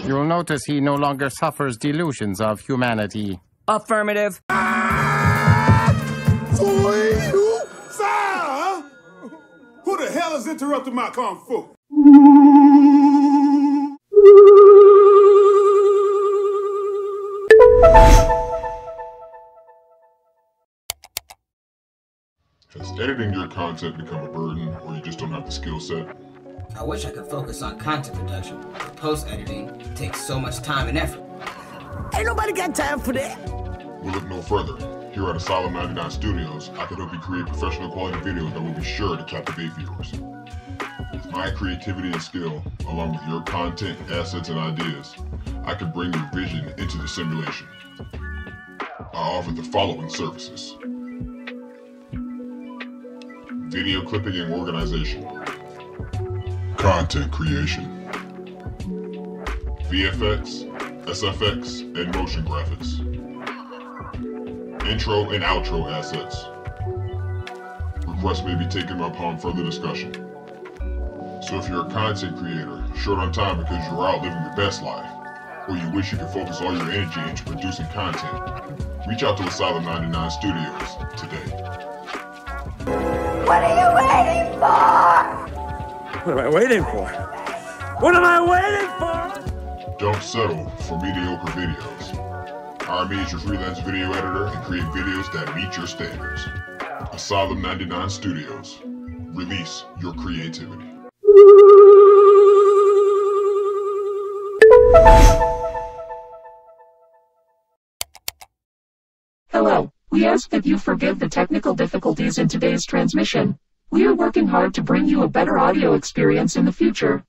You'll notice he no longer suffers delusions of humanity. Affirmative. Who the hell is interrupting my kung fu? Has editing your content become a burden, or you just don't have the skill set? I wish I could focus on content production, but post-editing takes so much time and effort. Ain't nobody got time for that. We'll look no further. Here at Asylum 99 Studios, I can help you create professional quality videos that will be sure to captivate viewers. With my creativity and skill, along with your content, assets, and ideas, I can bring your vision into the simulation. I offer the following services: video clipping and organization, content creation, VFX, SFX, and motion graphics, intro and outro assets. Requests may be taken upon further discussion. So if you're a content creator, short on time because you're out living your best life, or you wish you could focus all your energy into producing content, reach out to Asylum 99 Studios today. What are you waiting for? What am I waiting for? What am I waiting for? Don't settle for mediocre videos. Hire me as your freelance video editor and create videos that meet your standards. Asylum 99 Studios. Release your creativity. Hello. We ask that you forgive the technical difficulties in today's transmission. We are working hard to bring you a better audio experience in the future.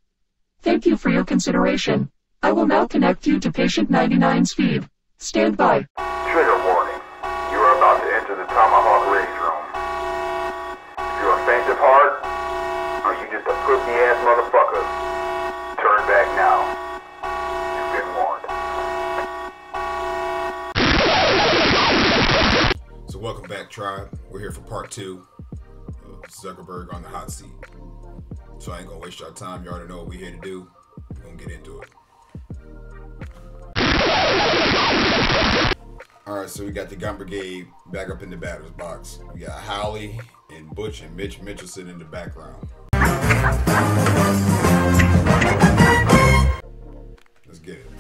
Thank you for your consideration. I will now connect you to patient 99's feed. Stand by. Trigger warning. You are about to enter the TomaHawk rage room. If you're a faint of heart, or you just a pussy-ass motherfucker, turn back now. You've been warned. So welcome back, tribe. We're here for part 2 of Zuckerberg on the hot seat. So I ain't gonna waste your time. You already know what we're here to do. We're gonna get into it. Alright, so we got the Gun Brigade back up in the batter's box. We got Howley and Butch and Mitch Mitchelson in the background. Let's get it.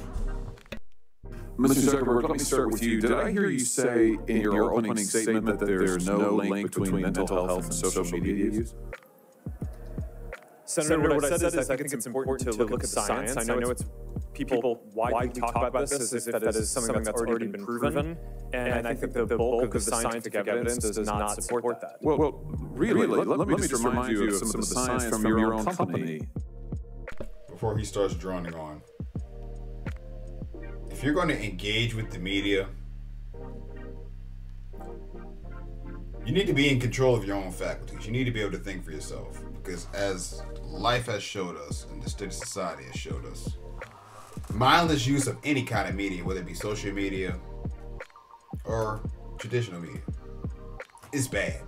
Mr. Zuckerberg, let me start with you. Did I hear you say in your opening statement that there's no link between mental health and social media use? Senator, what I said is I think it's important to look at science. I know it's people widely talk about this as if that is something that's already been proven, and I think that the bulk of the scientific evidence does not support that. Well, really, let me just remind you of some of the science from your own company. Before he starts droning on, if you're going to engage with the media, you need to be in control of your own faculties. You need to be able to think for yourself. Because as life has showed us, and the state of society has showed us, mindless use of any kind of media, whether it be social media or traditional media, is bad.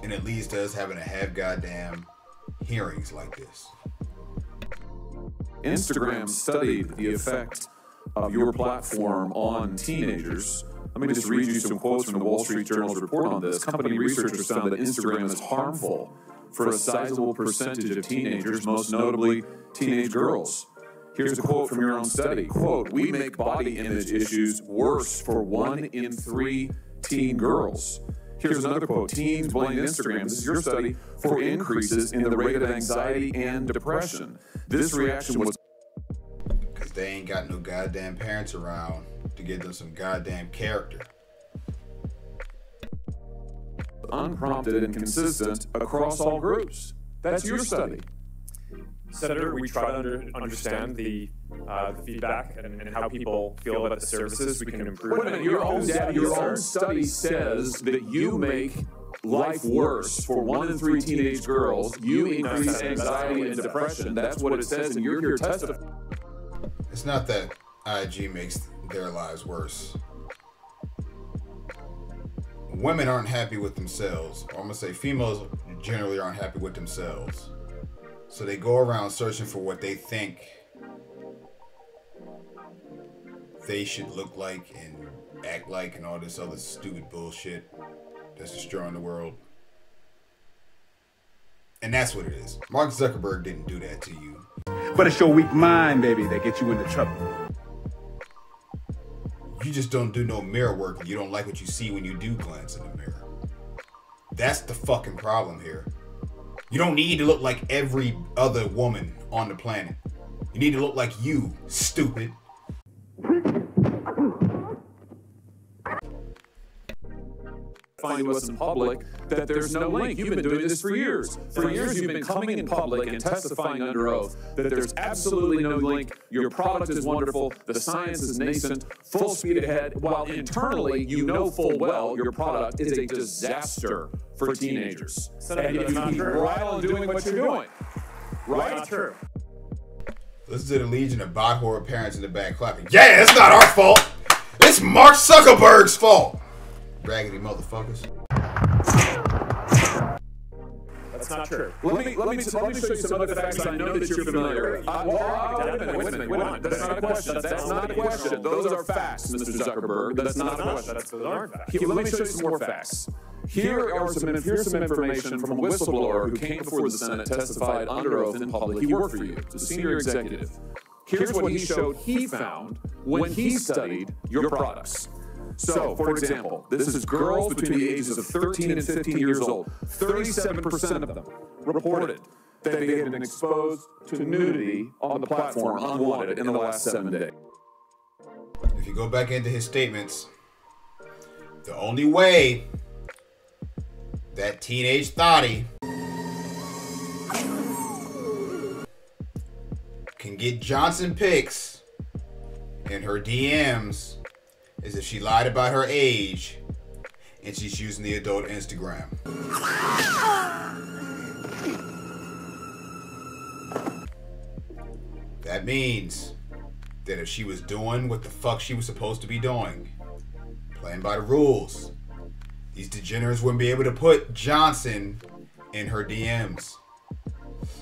And it leads to us having to have goddamn hearings like this. Instagram studied the effect of your platform on teenagers. Let me just read you some quotes from the Wall Street Journal's report on this. Company researchers found that Instagram is harmful for a sizable percentage of teenagers, most notably teenage girls. Here's a quote from your own study. Quote, "We make body image issues worse for 1 in 3 teen girls." Here's another quote. "Teens blame Instagram," this is your study, "for increases in the rate of anxiety and depression. This reaction was..." Because they ain't got no goddamn parents around to give them some goddamn character. "Unprompted and consistent across all groups." That's your study. Senator, we try to understand the feedback and how people feel about the services we can improve. Wait a minute, your own study says that you make life worse for 1 in 3 teenage girls. You increase anxiety and depression. That's what it says, and you're here testifying. It's not that IG makes their lives worse. Women aren't happy with themselves, or I'm gonna say females generally aren't happy with themselves. So they go around searching for what they think they should look like and act like and all this other stupid bullshit that's destroying the world. And that's what it is. Mark Zuckerberg didn't do that to you. But it's your weak mind, baby, that gets you into trouble. You just don't do no mirror work and you don't like what you see when you do glance in the mirror. That's the fucking problem here. You don't need to look like every other woman on the planet. You need to look like you, stupid. Find to us in public that there's no link. You've been doing this for years. For years you've been coming in public and testifying under oath that there's absolutely no link. Your product is wonderful. The science is nascent, full speed ahead, while internally you know full well your product is a disaster for teenagers. And you keep right on doing what you're doing. Right? Not true. Listen to the legion of bot horror parents in the back clapping. Yeah, it's not our fault. It's Mark Zuckerberg's fault. Raggedy motherfuckers. That's not true. Let me show you some other facts I know that you're familiar with. Wait a minute. That's not a question. That's not a question. Those are facts, Mr. Zuckerberg. That's not a question. Those aren't facts. Let me show you some more facts. Here's some information from a whistleblower who came before the Senate, testified under oath in public. He worked for you, the senior executive. Here's what he showed he found when he studied your products. So, for example, this is girls between the ages of 13 and 15 years old. 37% of them reported that they had been exposed to nudity on the platform unwanted in the last 7 days. If you go back into his statements, the only way that teenage thotty can get Johnson pics in her DMs is if she lied about her age and she's using the adult Instagram. That means that if she was doing what the fuck she was supposed to be doing, playing by the rules, these degenerates wouldn't be able to put Johnson in her DMs.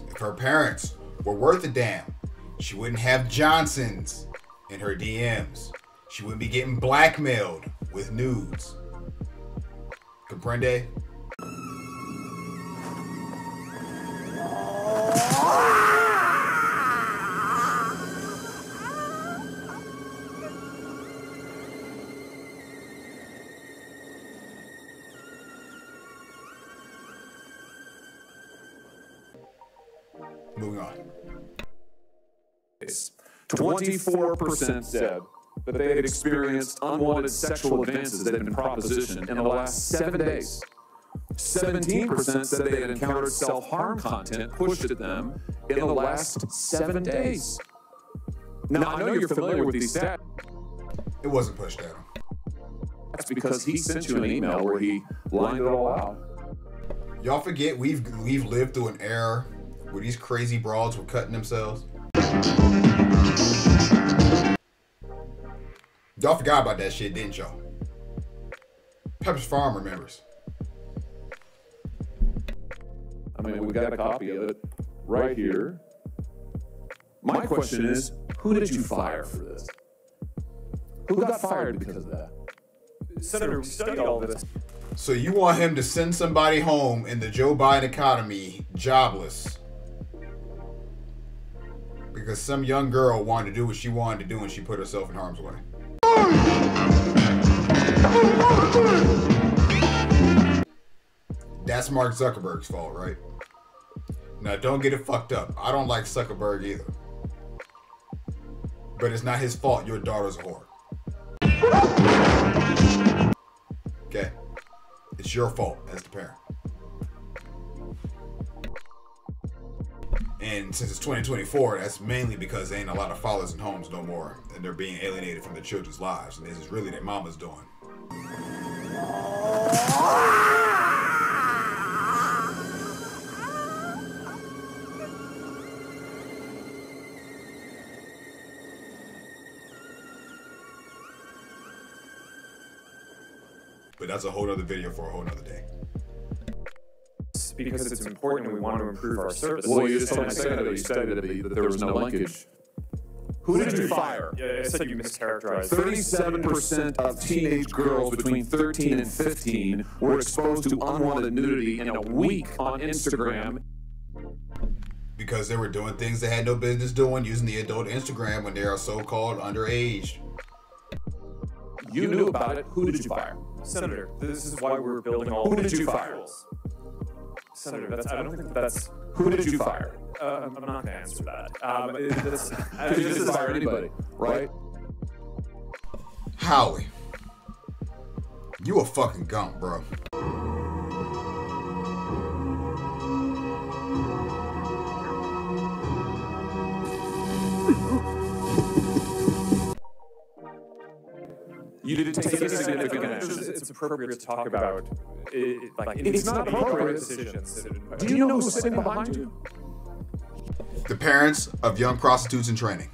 If her parents were worth a damn, she wouldn't have Johnsons in her DMs. She wouldn't be getting blackmailed with nudes. Comprende? Moving on. 24% said that they had experienced unwanted sexual advances that had been propositioned in the last 7 days. 17% said they had encountered self-harm content pushed at them in the last 7 days. Now, I know you're familiar with these stats. It wasn't pushed at him. That's because he sent you an email where he lined it all out. Y'all forget we've lived through an era where these crazy broads were cutting themselves. Y'all forgot about that shit, didn't y'all? Pepper's Farm remembers. I mean, we got a copy of it right here. My question is, who did you fire for this? Who got fired because of that? Senator, we studied all of this. So you want him to send somebody home in the Joe Biden economy jobless because some young girl wanted to do what she wanted to do and she put herself in harm's way. That's Mark Zuckerberg's fault, right? Now, don't get it fucked up. I don't like Zuckerberg either. But it's not his fault your daughter's a whore. Okay? It's your fault as the parent. And since it's 2024, that's mainly because there ain't a lot of fathers in homes no more. And they're being alienated from their children's lives. And this is really their mama's doing. But that's a whole other video for a whole other day. Because it's important and we want to improve our service. Well, you just told me a second ago you stated that there was no linkage. Who did you fire? Yeah, I said you mischaracterized. 37% of teenage girls between 13 and 15 were exposed to unwanted nudity in a week on Instagram. Because they were doing things they had no business doing, using the adult Instagram when they are so-called underage. You knew about it. Who did you fire? Senator, this is why we're building all. Who did you fire? Senator, I don't think that's. Who did you fire? I'm not going to answer that. You just fire anybody, right? Howie, you a fucking gump, bro. You didn't take any significant action. It's appropriate to talk about. It's not appropriate decisions. Do you know who's sitting behind you? The parents of young prostitutes in training.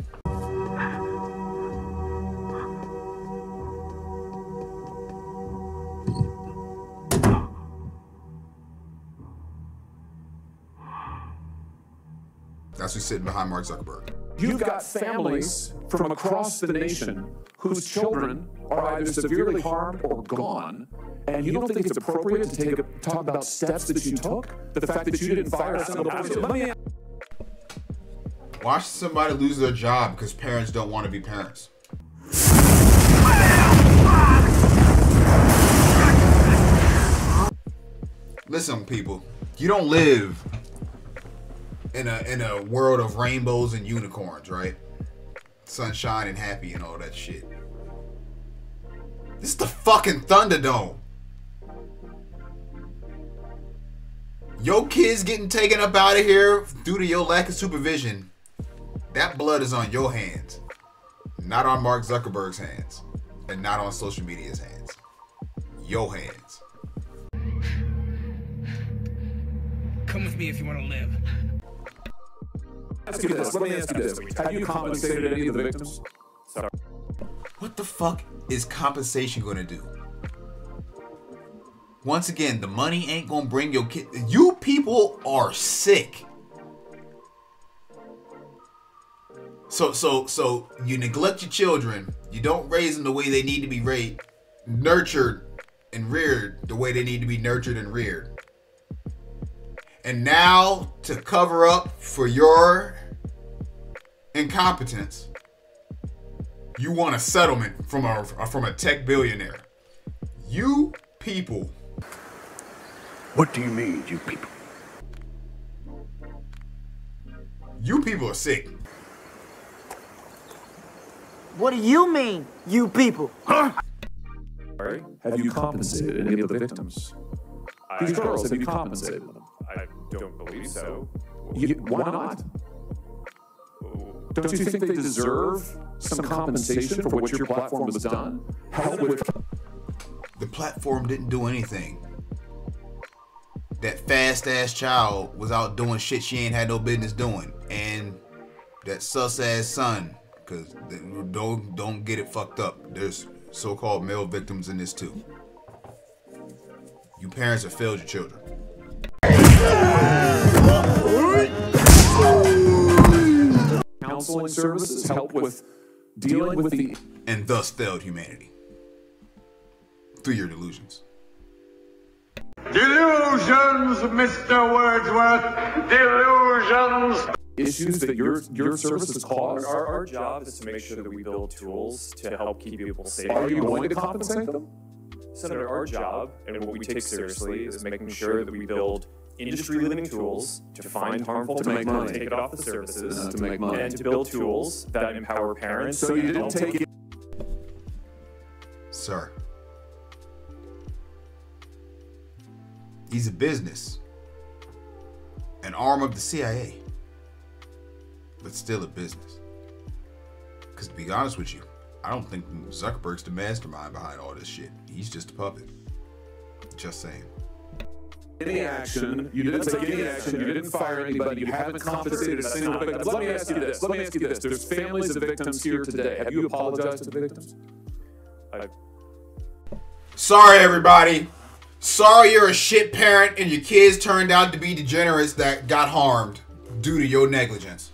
That's who's sitting behind Mark Zuckerberg. You've got families from across the nation whose children are either severely harmed or gone, and you don't think it's appropriate to talk about steps that you took? The fact that you didn't fire a single person? Watch somebody lose their job because parents don't want to be parents. Listen, people, you don't live in a world of rainbows and unicorns, right? Sunshine and happy and all that shit. This is the fucking Thunderdome. Your kids getting taken up out of here due to your lack of supervision. That blood is on your hands, not on Mark Zuckerberg's hands, and not on social media's hands. Your hands. Come with me if you want to live. Let me ask you this. Have you compensated any of the victims? Sorry. What the fuck is compensation gonna do? Once again, the money ain't gonna bring your kid. You people are sick. So you neglect your children. You don't raise them the way they need to be raised, nurtured and reared the way they need to be nurtured and reared. And now, to cover up for your incompetence, you want a settlement from a tech billionaire. You people. What do you mean, you people? You people are sick. What do you mean, you people? Huh? Have you compensated any of the victims? These girls, have you compensated them? I don't believe so. Why not? Don't you think they deserve some compensation for what your platform has done? Help with... The platform didn't do anything. That fast-ass child was out doing shit she ain't had no business doing. And that sus-ass son, because don't get it fucked up. There's so-called male victims in this too. You parents have failed your children. Counseling services help with dealing with the... And thus failed humanity. Through your delusions. Delusions, Mr. Wordsworth. Delusions. Issues that your services cause? Our job is to make sure that we build tools to help keep people safe. Are you going to compensate them? Senator, our job, and what we take seriously, is making sure that we build industry-leading tools to find harmful to make money, take it off the services, to make money, and to build tools that empower parents. So you didn't take it, sir. He's a business, an arm of the CIA, but still a business. Because to be honest with you, I don't think Zuckerberg's the mastermind behind all this shit. He's just a puppet. Just saying. Any action, you didn't take any action, you didn't fire anybody, you haven't compensated a single victim. Let me ask you this, there's families of victims here today. Have you apologized to the victims? Sorry, everybody. Sorry you're a shit parent and your kids turned out to be degenerates that got harmed due to your negligence.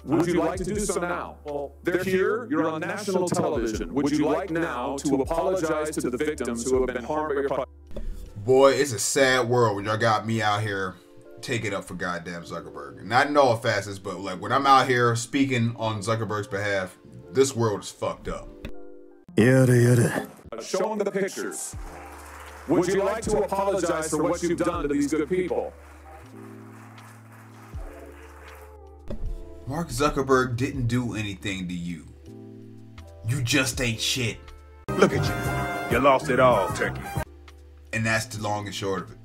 Would you like to do so now? Well, they're here. You're on national television. Would you like now to apologize to the victims who have been harmed by your product? Boy, it's a sad world when y'all got me out here taking up for goddamn Zuckerberg. Not in all facets, but like when I'm out here speaking on Zuckerberg's behalf, this world is fucked up. Show them the pictures. Would you like to apologize for what you've done to these good people? Mark Zuckerberg didn't do anything to you. You just ain't shit. Look at you. You lost it all, Turkey. And that's the long and short of it.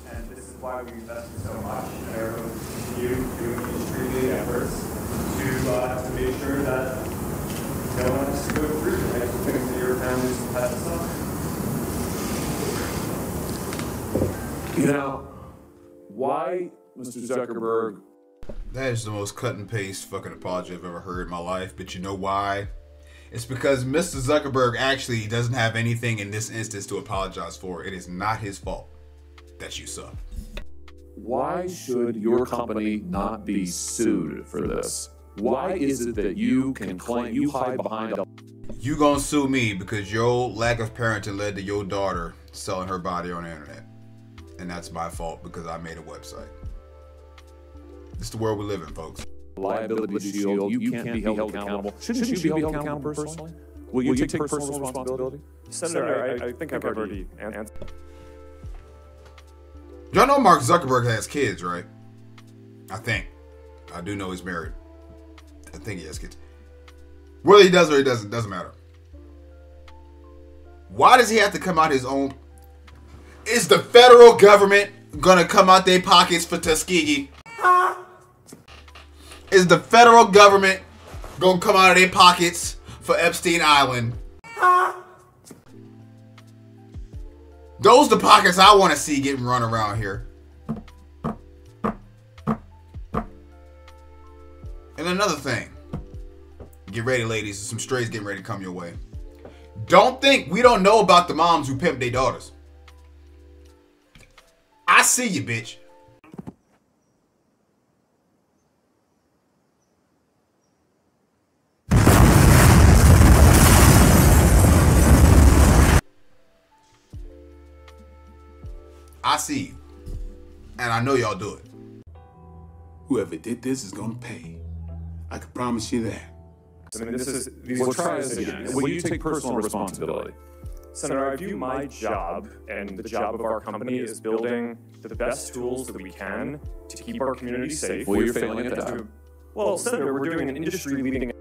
And this is why we invested so much in our doing extremely efforts to make sure that no one has to go through the types of things that your families have had to suffer. You know, why, Mr. Zuckerberg? That is the most cut and paste fucking apology I've ever heard in my life. But you know why? It's because Mr. Zuckerberg actually doesn't have anything in this instance to apologize for. It is not his fault that you suck. Why should your company not be sued for this? Why is it that you can claim you hide behind a... You gonna sue me because your lack of parenting led to your daughter selling her body on the internet. And that's my fault because I made a website. It's the world we live in, folks. Liability shield, you can't be held accountable. Shouldn't you be held accountable personally? Will you take personal responsibility? Senator, I think I've already answered. Y'all know Mark Zuckerberg has kids, right? I think. I do know he's married. I think he has kids. Whether he does or he doesn't matter. Why does he have to come out his own? Is the federal government gonna come out their pockets for Tuskegee? Is the federal government gonna come out of their pockets for Epstein Island? Those the pockets I want to see getting run around here. And another thing. Get ready, ladies. Some strays getting ready to come your way. Don't think we don't know about the moms who pimp their daughters. I see you, bitch. I see you. And I know y'all do it. Whoever did this is gonna pay. I can promise you that. I mean, We'll try this again. Will you take personal responsibility? Senator, I view my job and the job of our company is building the best tools that we can to keep our community safe. Well, you're failing at that. Well, Senator, we're doing an industry-leading...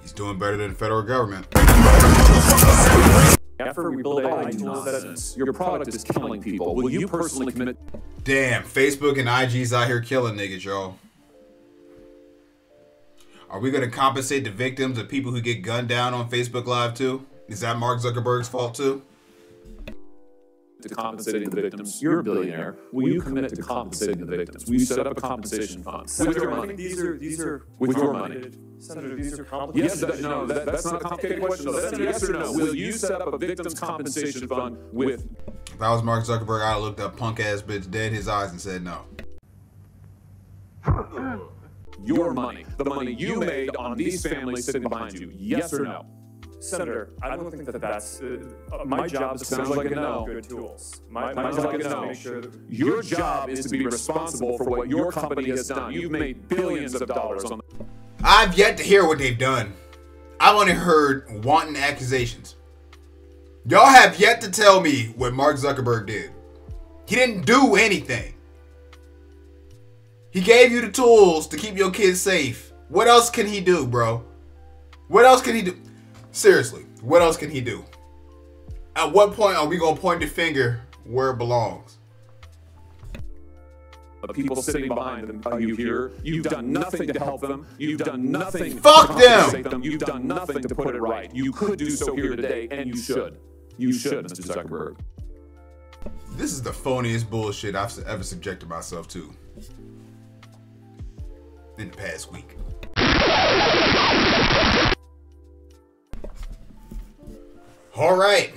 He's doing better than the federal government. After we build AI tools that... Your product is killing people. Will you personally commit... Damn, Facebook and IG's out here killing niggas, y'all. Are we going to compensate the victims of people who get gunned down on Facebook Live too? Is that Mark Zuckerberg's fault too? To compensating the victims, you're a billionaire. Will you commit to compensating the victims? Will you set up a compensation fund with your money? These are with your money. Senator, these are complicated. Yes, that's not a complicated question. That's a yes or no. Will you set up a victims compensation fund with? If I was Mark Zuckerberg, I'd have looked that punk ass bitch dead in his eyes and said no. Your money, the money you made on these families sitting behind you. Yes or no? Senator, I don't think that's my job is to sounds like a no. Good tools. My job is to make sure that your job is to be responsible for what your company has done. You've made billions of dollars on. I've yet to hear what they've done. I've only heard wanton accusations. Y'all have yet to tell me what Mark Zuckerberg did. He didn't do anything. He gave you the tools to keep your kids safe. What else can he do, bro? What else can he do? Seriously, what else can he do? At what point are we going to point the finger where it belongs? The people sitting behind them, are you here? You've done nothing to help them. You've done nothing Fuck to compensate them. You've done nothing to put it right. You could do so here today, and you should. You should, Mr. Zuckerberg. This is the phoniest bullshit I've ever subjected myself to in the past week. All right.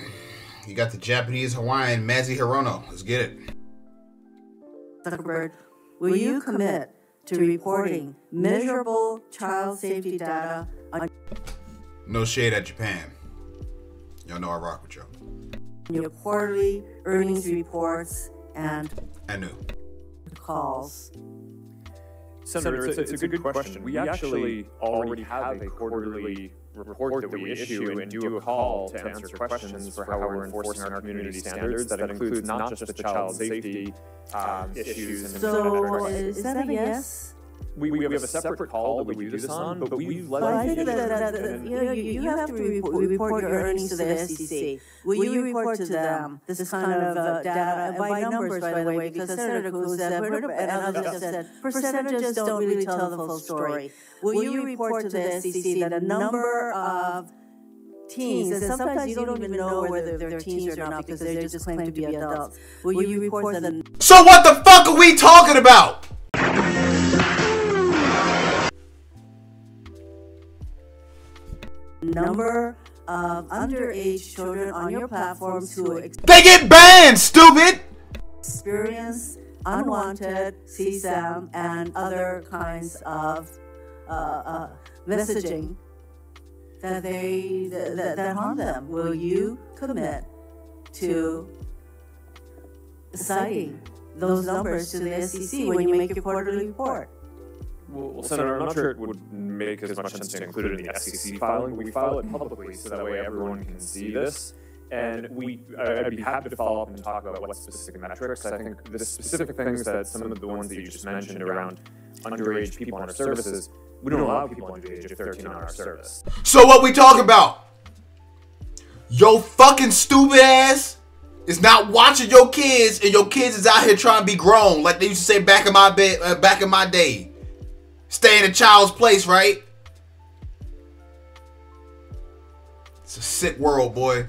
You got the Japanese Hawaiian Mazzy Hirono. Let's get it. Zucked, will you commit to reporting measurable child safety data on No shade at Japan. Y'all know I rock with y'all. your quarterly earnings reports and I knew. calls? Senator, it's a good question. We actually already have a quarterly report that we issue and do a call to answer questions for how we're enforcing our community standards. That includes not just the child safety issues. And so is that a yes? We have a separate call that we do this on, but we've let I think that you have to report your earnings to the SEC. Will you report to them this kind of data, and by numbers, by the way, because Senator Cruz said, and others have said, percentages don't really tell the full story. Will you report to the SEC that a number of teens, and sometimes you don't even know whether they're teens or not because they just claim to be adults. Will you report that? So what the fuck are we talking about? Number of underage children on your platforms who they get banned, stupid! Experience unwanted CSAM and other kinds of messaging that harm them. Will you commit to citing those numbers to the SEC when you make your quarterly report? Well, Senator, I'm not sure it would make as much sense to include it in the SEC filing. We file it publicly so that way everyone can see this. And I'd be happy to follow up and talk about what specific metrics. I think the specific things that some of the ones that you just mentioned around underage people on our services, we don't allow people under the age of 13 on our service. So what we talking about? Yo fucking stupid ass is not watching your kids, and your kids is out here trying to be grown, like they used to say back in my day. Stay in a child's place, right? It's a sick world, boy.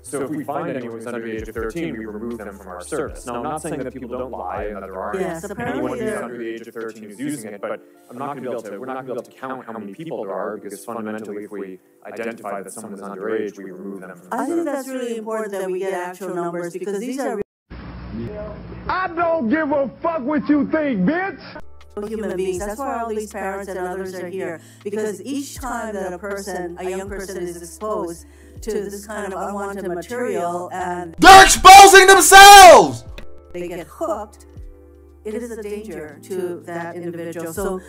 So if we find anyone who's under the age of 13, we remove them from our service. Now, I'm not saying that people don't lie and that there aren't anyone who's under the age of 13 who's using it, but we're not going to be able to count how many people there are, because fundamentally, if we identify that someone is underage, we remove them from the service. I think that's really important that we get actual numbers, because these are I don't give a fuck what you think, bitch! Human beings. That's why all these parents and others are here, because each time that a young person is exposed to this kind of unwanted material and they're exposing themselves, they get hooked, it is a danger to that individual. So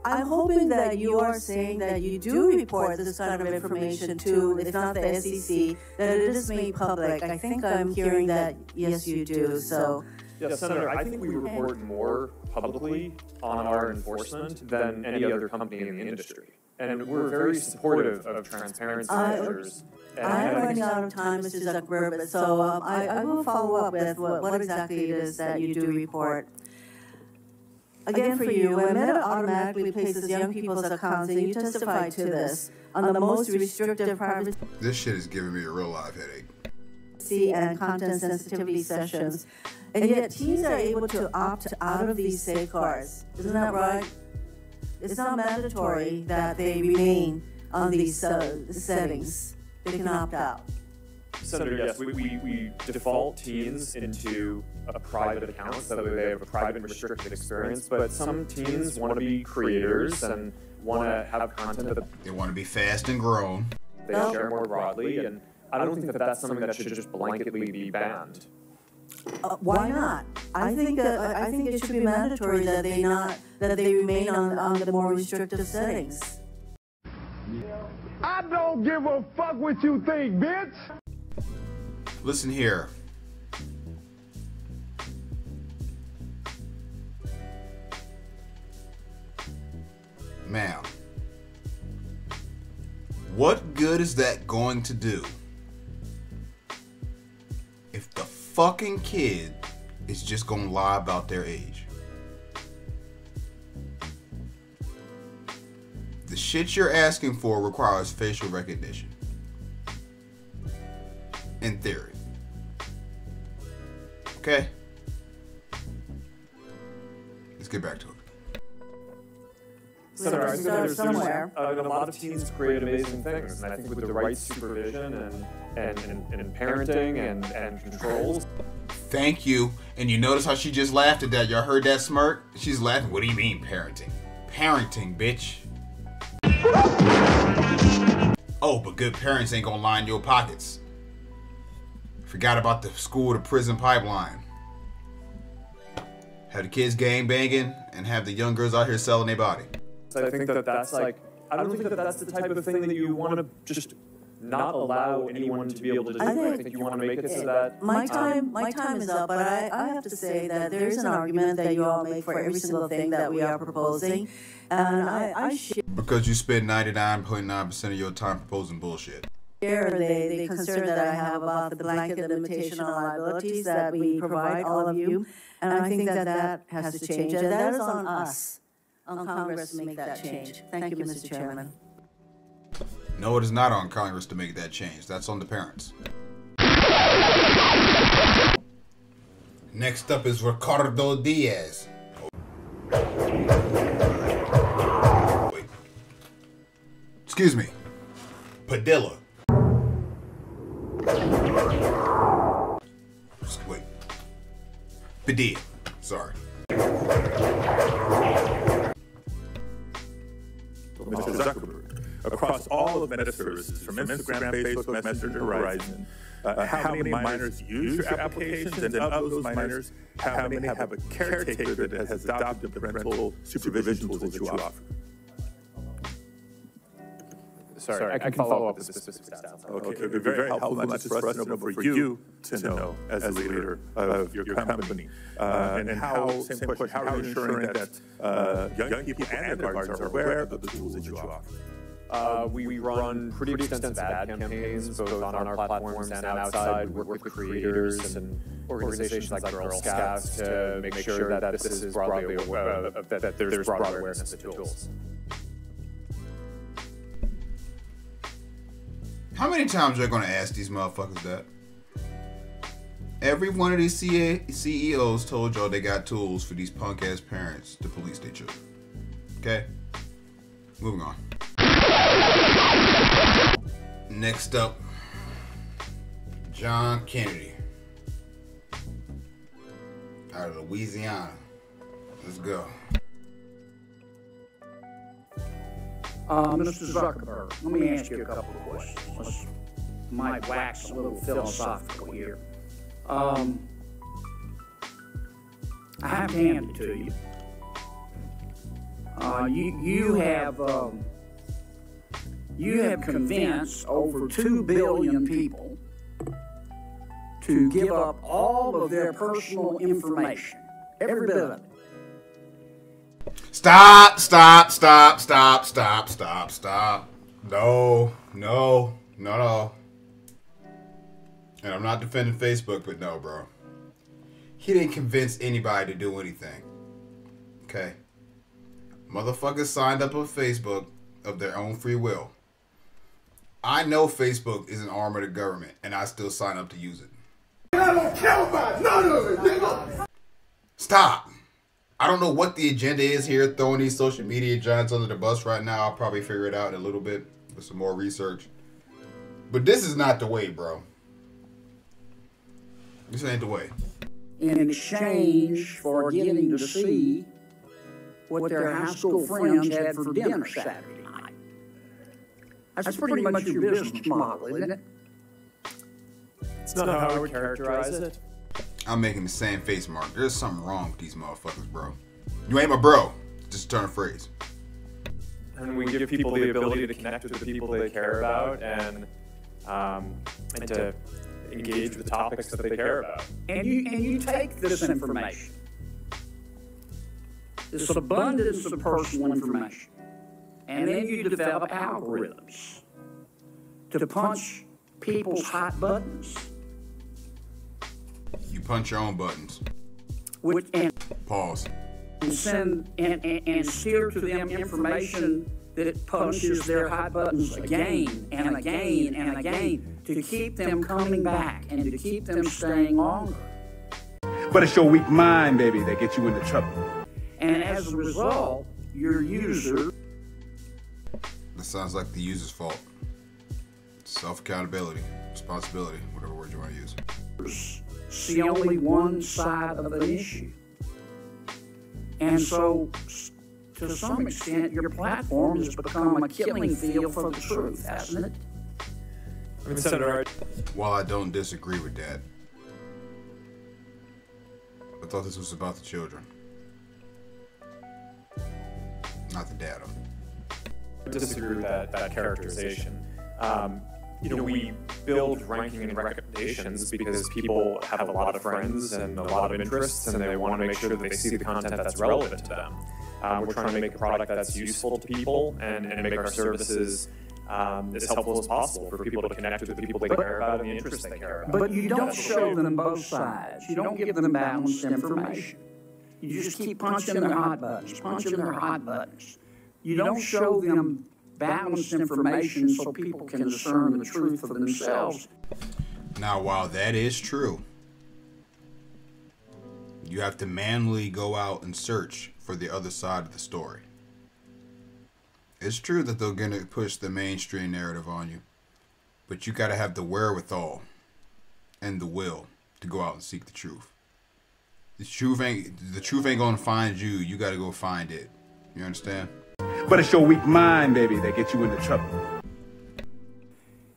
I'm hoping that you are saying that you do report this kind of information to, if not the SEC, that it is made public. I think I'm hearing that, yes, you do. So. Yes, Senator, I think we report more publicly on our enforcement than any other company in the industry. And we're very supportive of transparency measures. I'm running out of time, Mr. Zucked, so I will follow up with what exactly it is that you do report. Again, for you, when Meta automatically places young people's accounts, and you testified to this, on the most restrictive privacy... This shit is giving me a real live headache. ...and content sensitivity sessions. And yet teens are able to opt out of these safeguards. Isn't that right? It's not mandatory that they remain on these settings. They can opt out. Senator, yes, we default teens into a private account so that they have a private restricted experience, but some teens want to be creators and want to have content that they want to be fast and grown. They share more broadly, and I don't think that that's something that should just blanketly be banned. Why not? I think it should be mandatory that they remain on the more restrictive settings. I don't give a fuck what you think, bitch. Listen here. Ma'am, what good is that going to do if the fucking kid is just gonna lie about their age? The shit you're asking for requires facial recognition. In theory. Okay? Let's get back to it. Senator, I think start there's somewhere. a lot of teens create amazing things, and I think with the right supervision and parenting and controls. Thank you. And you notice how she just laughed at that? Y'all heard that smirk? She's laughing. What do you mean parenting? Parenting, bitch. Oh, but good parents ain't gonna line your pockets. Forgot about the school to prison pipeline. Have the kids gang banging and have the young girls out here selling their body. So I think that's like, I don't think that's the type of thing that you want to just not allow anyone to be able to do. I think you want to make it so that... My time is up, but I have to say that there is an argument that you all make for every single thing that we are proposing. And I share... Because you spend 99.9% of your time proposing bullshit. The concern that I have about the blanket limitation on liabilities that we provide all of you. And I think that has to change. And that is on us, on Congress, to make that change. Thank you, Mr. Chairman. No, it is not on Congress to make that change. That's on the parents. Next up is Ricardo Diaz. Wait. Excuse me. Padilla. Wait. Padilla. Sorry. Mr. Zucked. Across all of Meta services, from Instagram, Facebook, Messenger, Horizon, how many minors use your applications, and of those minors, how many have a caretaker that has adopted the parental supervision tools that you offer? Sorry, I can follow up with the specific stats. Okay, it would be very helpful, not just for us to know, but for you to know as a leader of your company. And how, same question, how are you ensuring that young people and their guardians are aware of the tools that you offer? We run pretty extensive ad campaigns, both on our platforms and outside. We work with creators and organizations like Girl Scouts to make sure that this is broadly aware, that there's broad awareness of the tools. How many times are you going to ask these motherfuckers that? Every one of these CEOs told y'all they got tools for these punk-ass parents to police their children. Okay? Moving on. Next up, John Kennedy. Out of Louisiana. Let's go. Mr. Zuckerberg, let me ask you a couple of questions. Might wax a little philosophical here. I have to hand it to you. You have convinced over 2 billion people to give up all of their personal information, every bit of it. Stop. No. And I'm not defending Facebook, but no, bro. He didn't convince anybody to do anything. Okay? Motherfuckers signed up on Facebook of their own free will. I know Facebook is an arm of the government, and I still sign up to use it. I don't care about none of it, nigga. Stop. I don't know what the agenda is here, throwing these social media giants under the bus right now. I'll probably figure it out in a little bit with some more research. But this is not the way, bro. This ain't the way. In exchange for getting to see what their high school friends had for dinner Saturday night. That's pretty much your business model, isn't it? It's not how I would characterize it. I'm making the same face mark. There's something wrong with these motherfuckers, bro. You ain't my bro. Just turn a phrase. And we give people the ability to connect with the people they care about and to engage with topics that they care about. And you take this information, this abundance of personal information, and then you develop algorithms to punch people's hot buttons. You punch your own buttons. Pause. And send and steer to them information that punches their hot buttons again and again and again to keep them coming back and to keep them staying longer. But it's your weak mind, baby, that gets you into trouble. And as a result, your user sounds like the user's fault. Self-accountability, responsibility, whatever word you want to use. See only one side of an issue. And so, to some extent, your platform has become a killing field for the truth, hasn't it? I mean, Senator, while I don't disagree with that, I thought this was about the children, not the data. I disagree with that characterization. You know, we build ranking and recommendations because people have a lot of friends and a lot of interests, and they want to make sure that they see the content that's relevant to them. We're trying to make a product that's useful to people and make our services as helpful as possible for people to connect with the people they care about and the interests they care about. But you don't show them both sides. You don't give them balanced information. You just keep punching their hot buttons, You don't show them balanced information so people can discern the truth for themselves. Now, while that is true, you have to manually go out and search for the other side of the story. It's true that they're going to push the mainstream narrative on you, but you got to have the wherewithal and the will to go out and seek the truth. The truth ain't going to find you. You got to go find it. You understand? But it's your weak mind, baby, that gets you into trouble.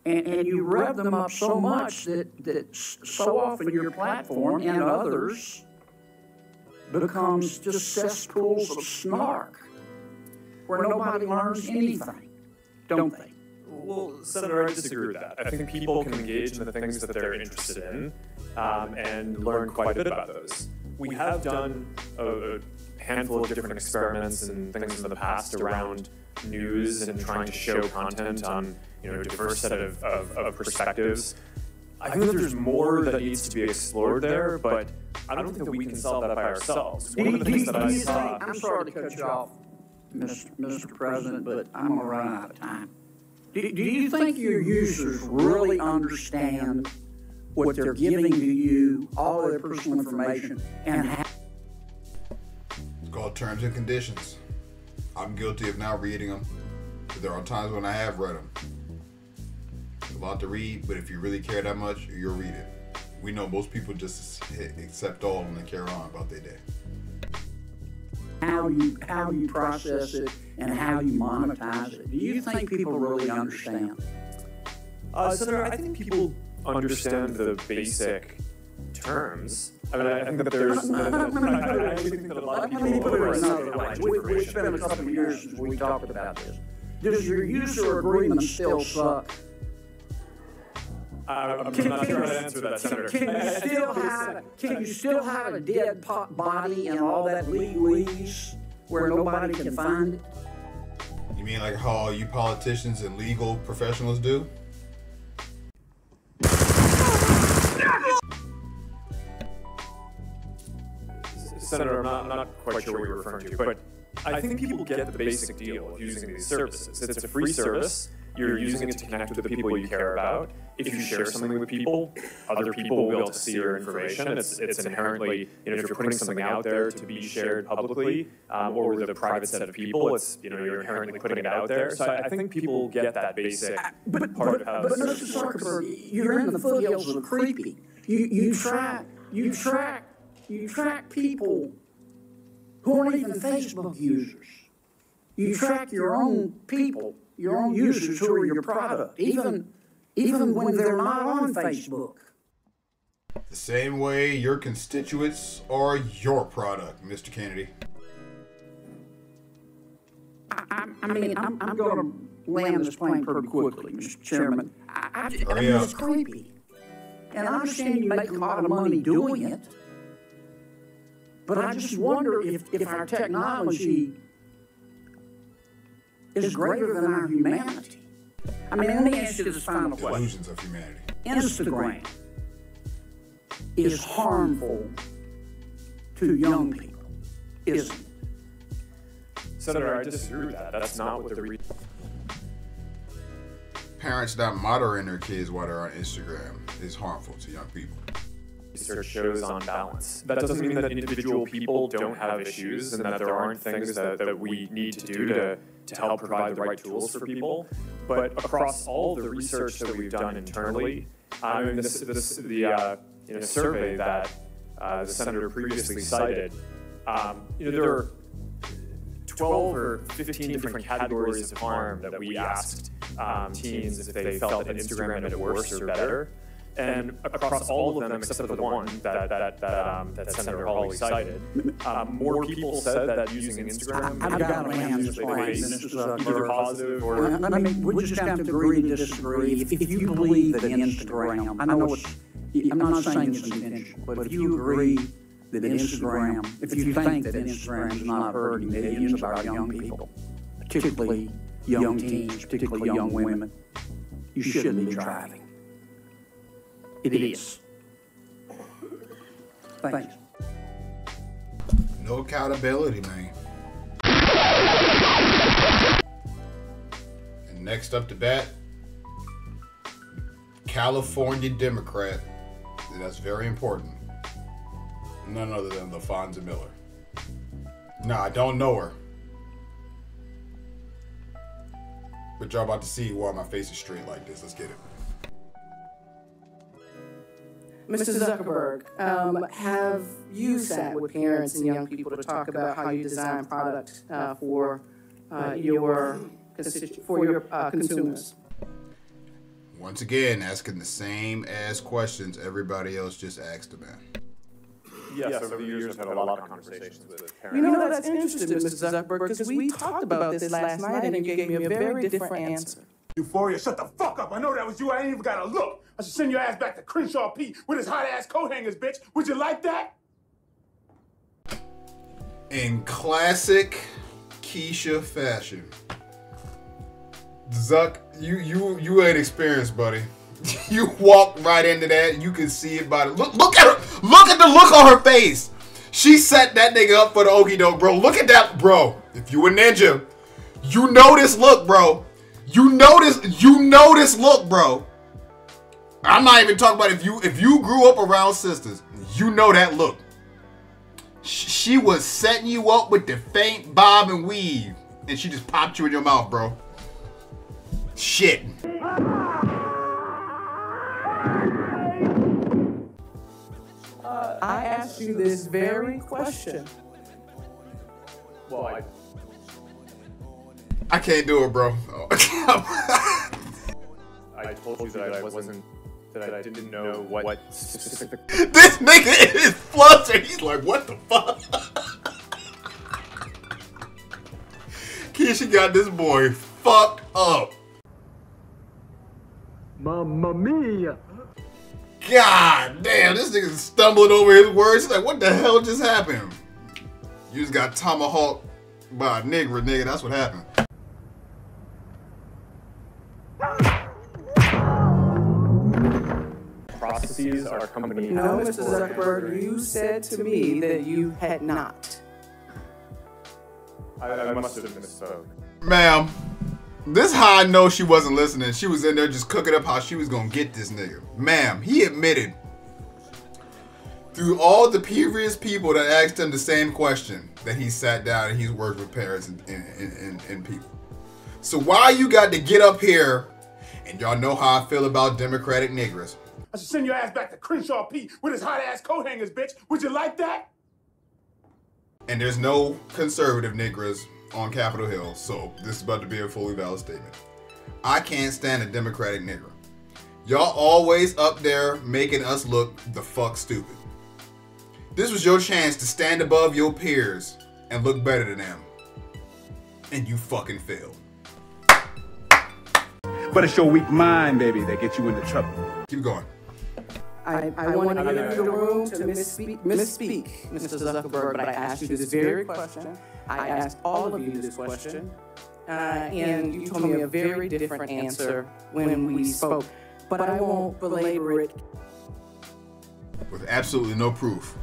And you rev them up so much that so often your platform and others becomes just cesspools of snark where nobody learns anything, don't they? Well, Senator, I disagree with that. I think people can engage in the things that they're interested in and learn quite a bit about those. We have done a handful of different experiments and things in the past around news and trying to show content on a diverse set of perspectives. I think that there's more that needs to be explored there, but I don't think that we can solve that by ourselves. One of the things that I saw... I'm sorry to cut you off, Mr. President, but I'm going to run out of time. Do you think your users really understand what they're giving to you, all of their personal information, and how... It's called terms and conditions. I'm guilty of not reading them, but there are times when I have read them. It's a lot to read, but if you really care that much, you'll read it. We know most people just accept all and then carry on about their day. How you process it and how you monetize it. Do you think people really understand? Senator, I think people understand the basic terms. I mean, I think that there's... I actually think that a lot of people... Let me put it another way. We've spent a couple of years since we talked about this. Does your user agreement still suck? I'm not trying to answer that, Senator. Can you still have a dead body and all that legalese where nobody can find it? You mean like how you politicians and legal professionals do? Senator, I'm not quite sure what you're referring to, but I think people get the basic deal of using these services. It's a free service. You're using it to connect with the people you care about. If you share something with people, other people will be able to see your information. It's inherently, if you're putting something out there to be shared publicly or with a private set of people, it's, you're inherently putting it out there. So I think people get that basic part of how But Mr. Zuckerberg, you're in the foothills of creepy. You track people who aren't even Facebook users. You track your own people, your own users who are your product, even when they're not on Facebook. The same way your constituents are your product, Mr. Kennedy. I'm going to land this plane pretty quickly, Mr. Chairman. It's creepy. And I understand you make a lot of money doing it, but I just wonder if our technology is greater than our humanity. I mean, let me ask you this final question. Delusions of Humanity. Instagram is harmful to young people, isn't it? Senator, I disagree with that. That's not what the Parents not monitoring their kids while they're on Instagram is harmful to young people. Research shows on balance. That doesn't mean that individual people don't have issues and that there aren't things that we need to do to help provide the right tools for people. But across all the research that we've done internally, I mean, the survey that the senator previously cited, there are 12 or 15 different categories of harm that we asked teens if they felt that Instagram made it worse or better. And across all of them, except for the one that Senator Hawley cited, more people said that using Instagram I've got to land this place, either positive or... we just have to agree to disagree. If you believe that Instagram, I know I'm not saying it's intentional, but if you agree that Instagram, if you think that Instagram is not hurting millions of our young people, particularly young teens, particularly young women, you shouldn't be driving. It is. Thanks. No accountability, man. And next up to bat, California Democrat. That's very important. None other than LaFonza Miller. Nah, I don't know her. But y'all about to see why my face is straight like this. Let's get it. Mr. Zuckerberg, have you sat with parents and young people to talk about how you design product for your consumers? Once again, asking the same ass questions everybody else just asked about. Yes, over the years I've had a lot of conversations with parents. You know, that's interesting, Mr. Zuckerberg, because we talked about this last night and you gave me a very different answer. Euphoria, shut the fuck up. I know that was you. I ain't even got to look. I should send your ass back to Crenshaw Pete with his hot-ass coat hangers, bitch. Would you like that? In classic Keisha fashion. Zuck, you ain't experienced, buddy. You walked right into that. You can see it by the look at her. Look at the look on her face. She set that nigga up for the okie doke, bro. Look at that, bro. If you a ninja, you know this look, bro. You know this look, bro. I'm not even talking about if you grew up around sisters, you know that look. She was setting you up with the faint bob and weave, and she just popped you in your mouth, bro. Shit. I asked you this very question. Well, I can't do it, bro. I told you that I didn't know what specific... This nigga is flustered. He's like, what the fuck? Keisha got this boy fucked up. Mamma mia. God damn, this nigga's stumbling over his words. He's like, what the hell just happened? You just got TomaHawk by a nigga. That's what happened. Processes our company. No, Mr. Zuckerberg, you said to me that you had not. I must have misspoke. Ma'am, this how I know she wasn't listening. She was in there just cooking up how she was gonna get this nigga. Ma'am, he admitted through all the previous people that asked him the same question that he sat down and he's worked with parents and people. So why you got to get up here, and y'all know how I feel about Democratic niggers. I should send your ass back to Crenshaw Pete with his hot-ass coat hangers, bitch. Would you like that? And there's no conservative niggers on Capitol Hill, so this is about to be a fully valid statement. I can't stand a Democratic nigger. Y'all always up there making us look the fuck stupid. This was your chance to stand above your peers and look better than them. And you fucking failed. But it's your weak mind, baby, that gets you into trouble. Keep going. I want to give you the room to misspeak, Mr. Zuckerberg, but I asked you this very question. I asked all of you this question, and you told me a very different answer when we spoke. But I won't belabor it. With absolutely no proof.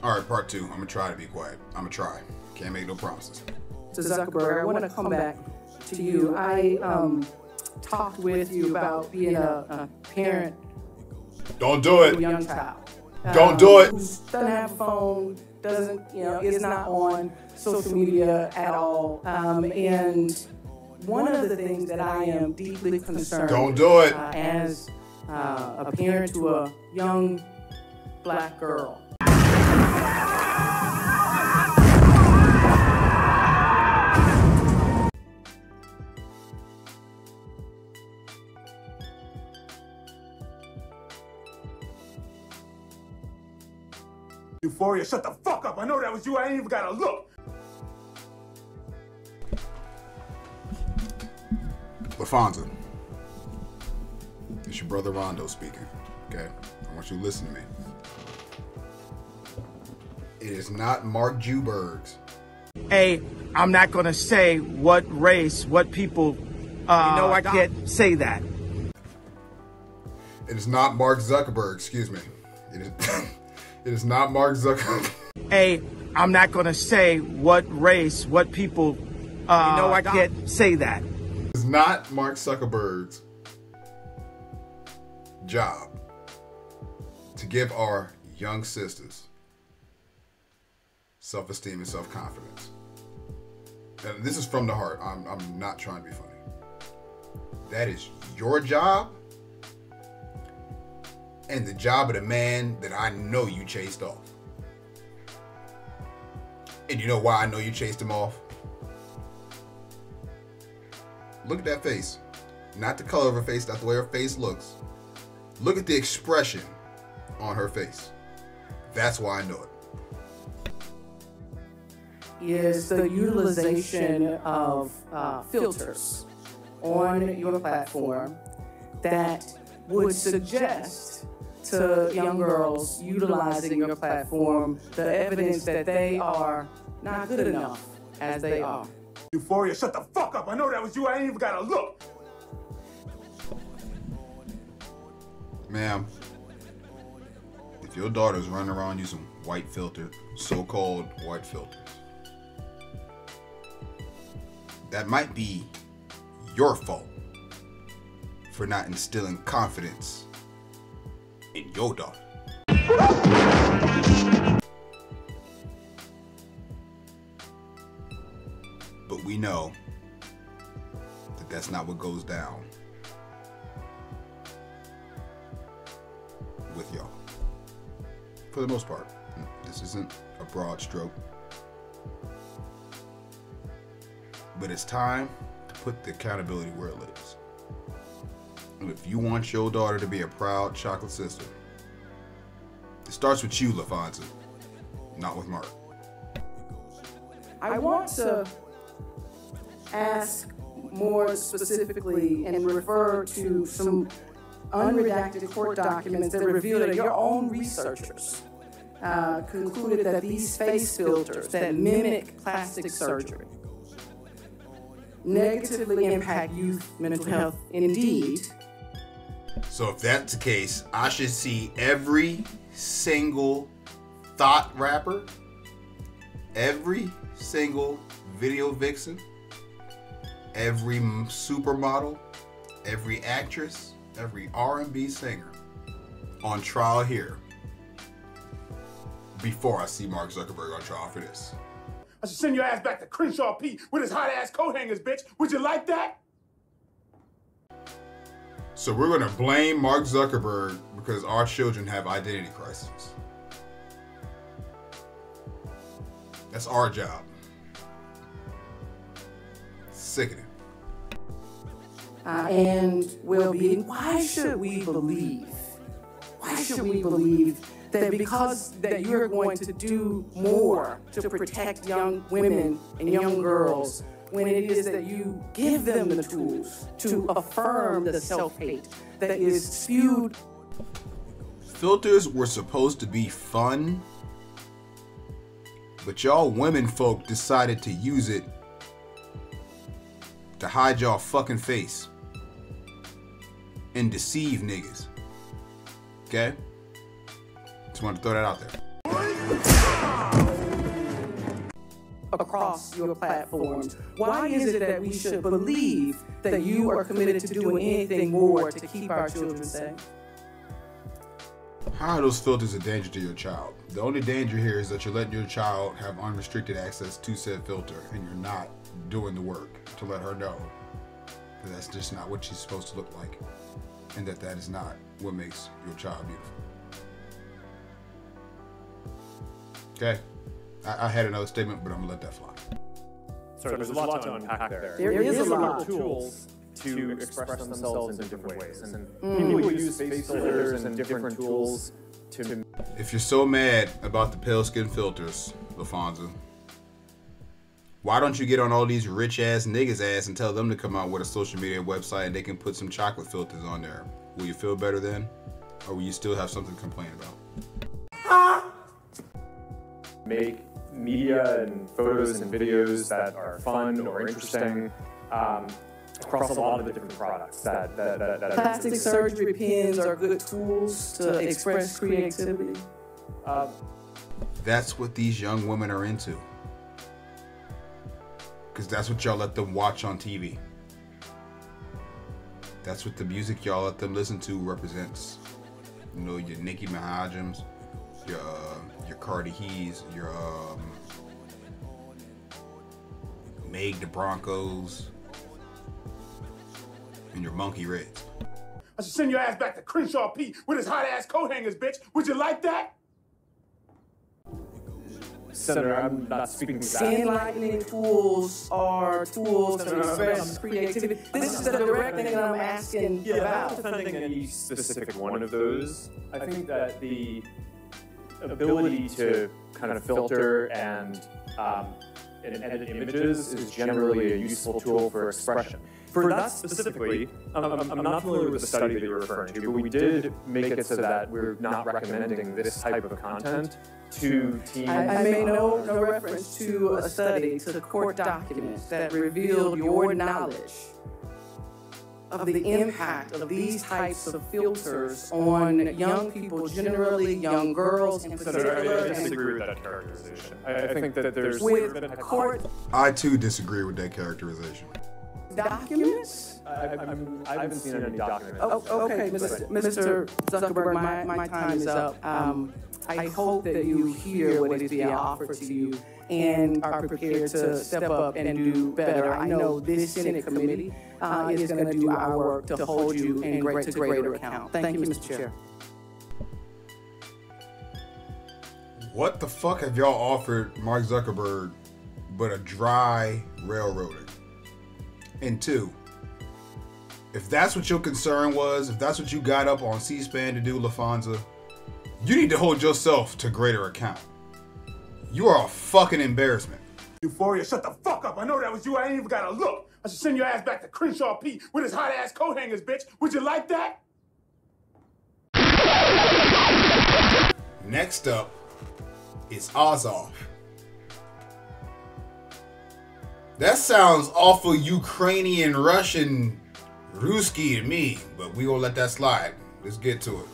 All right, part two. I'm going to try to be quiet. I'm going to try. Can't make no promises. Mr. Zuckerberg, I want to come back to you. I talked with you about being a parent. Don't do it. To a young child. Don't do it. Doesn't have a phone, doesn't, is not on social media at all. And one of the things that I am deeply concerned Don't do it. As a parent to a young black girl. Euphoria, shut the fuck up. I know that was you. I ain't even gotta look. LaFonza, it's your brother Rondo speaking, okay? I want you to listen to me. It is not Mark Juberg's. Hey, I'm not gonna say what race, what people, I can't say that. It is not Mark Zuckerberg, excuse me. It is, it is not Mark Zuckerberg. Hey, I'm not gonna say what race, what people, I can't say that. It's not Mark Zuckerberg's job to give our young sisters self-esteem and self-confidence. And this is from the heart. I'm not trying to be funny. That is your job and the job of the man that I know you chased off. And you know why I know you chased him off? Look at that face. Not the color of her face, not the way her face looks. Look at the expression on her face. That's why I know it. Is the utilization of filters on your platform that would suggest to young girls utilizing your platform the evidence that they are not good enough as they are. Euphoria, shut the fuck up. I know that was you. I ain't even gotta look. Ma'am, if your daughter's running around using white filters, so-called white filters, that might be your fault for not instilling confidence in your daughter. But we know that that's not what goes down with y'all. For the most part. This isn't a broad stroke. But it's time to put the accountability where it lives. And if you want your daughter to be a proud chocolate sister, it starts with you, LaFonza, not with Mark. I want to ask more specifically and refer to some unredacted court documents that reveal that your own researchers concluded that these face filters that mimic plastic surgery negatively impact youth mental health. Indeed. So if that's the case, I should see every single thought rapper, every single video vixen, every supermodel, every actress, every R&B singer on trial here before I see Mark Zuckerberg on trial for this. I should send your ass back to Crenshaw Pete with his hot-ass coat hangers, bitch. Would you like that? So we're gonna blame Mark Zuckerberg because our children have identity crises. That's our job. Sickening. And well-being. Why should we believe that because that you're going to do more to protect young women and young girls when it is that you give them the tools to affirm the self-hate that is spewed? Filters were supposed to be fun, but y'all women folk decided to use it to hide y'all fucking face and deceive niggas. Okay? Just wanted to throw that out there. Across your platforms, why is it that we should believe that you are committed to doing anything more to keep our children safe? How are those filters a danger to your child? The only danger here is that you're letting your child have unrestricted access to said filter and you're not doing the work to let her know Because that's just not what she's supposed to look like. And that is not what makes your child beautiful. Okay. I had another statement, but I'm gonna let that fly. So there's a lot to unpack there. There is a lot of tools to express themselves in different ways. And people use face filters and different tools to... If you're so mad about the pale skin filters, LaFonza, why don't you get on all these rich ass niggas ass and tell them to come out with a social media website and they can put some chocolate filters on there? Will you feel better then? Or will you still have something to complain about? Make media and photos and videos that are fun or interesting across a lot of the different products that plastic surgery pens are good tools to express creativity. That's what these young women are into. Because that's what y'all let them watch on TV. That's what the music y'all let them listen to represents. You know, your Nicki Minaj's, your Cardi He's, your Meg the Broncos, and your Monkey Reds. I should send your ass back to Crenshaw P with his hot ass coat hangers, bitch. Would you like that? Senator, I'm not speaking to that. Enlightening tools are tools to express creativity. This is the direct thing that I'm asking about. Without defending any specific one of those, I think that the ability to kind of filter and edit images is generally a useful tool for expression. For that specifically, I'm not familiar with the study that you're referring to, but we did make it so that we're not recommending this type of content to teens. I made no reference to a study, to court documents that revealed your knowledge of the impact of these types of filters on young people, generally young girls in particular. I disagree with that characterization. I think that there's... With court... I too disagree with that characterization. Documents? I haven't seen any documents. Oh, okay, Mr. Zuckerberg, my time is up. I hope that you hear what is being offered to you and are prepared to step up and do better. I know this Senate committee is going to do our work to hold you in greater account. Thank you, Mr. Chair. What the fuck have y'all offered Mark Zuckerberg but a dry railroader? And two, if that's what your concern was, if that's what you got up on C-SPAN to do, LaFonza, you need to hold yourself to greater account. You are a fucking embarrassment. Euphoria, shut the fuck up. I know that was you. I ain't even got to look. I should send your ass back to Crenshaw P with his hot ass coat hangers, bitch. Would you like that? Next up is Azov. That sounds awful Ukrainian, Russian, Ruski to me, but we gonna let that slide. Let's get to it.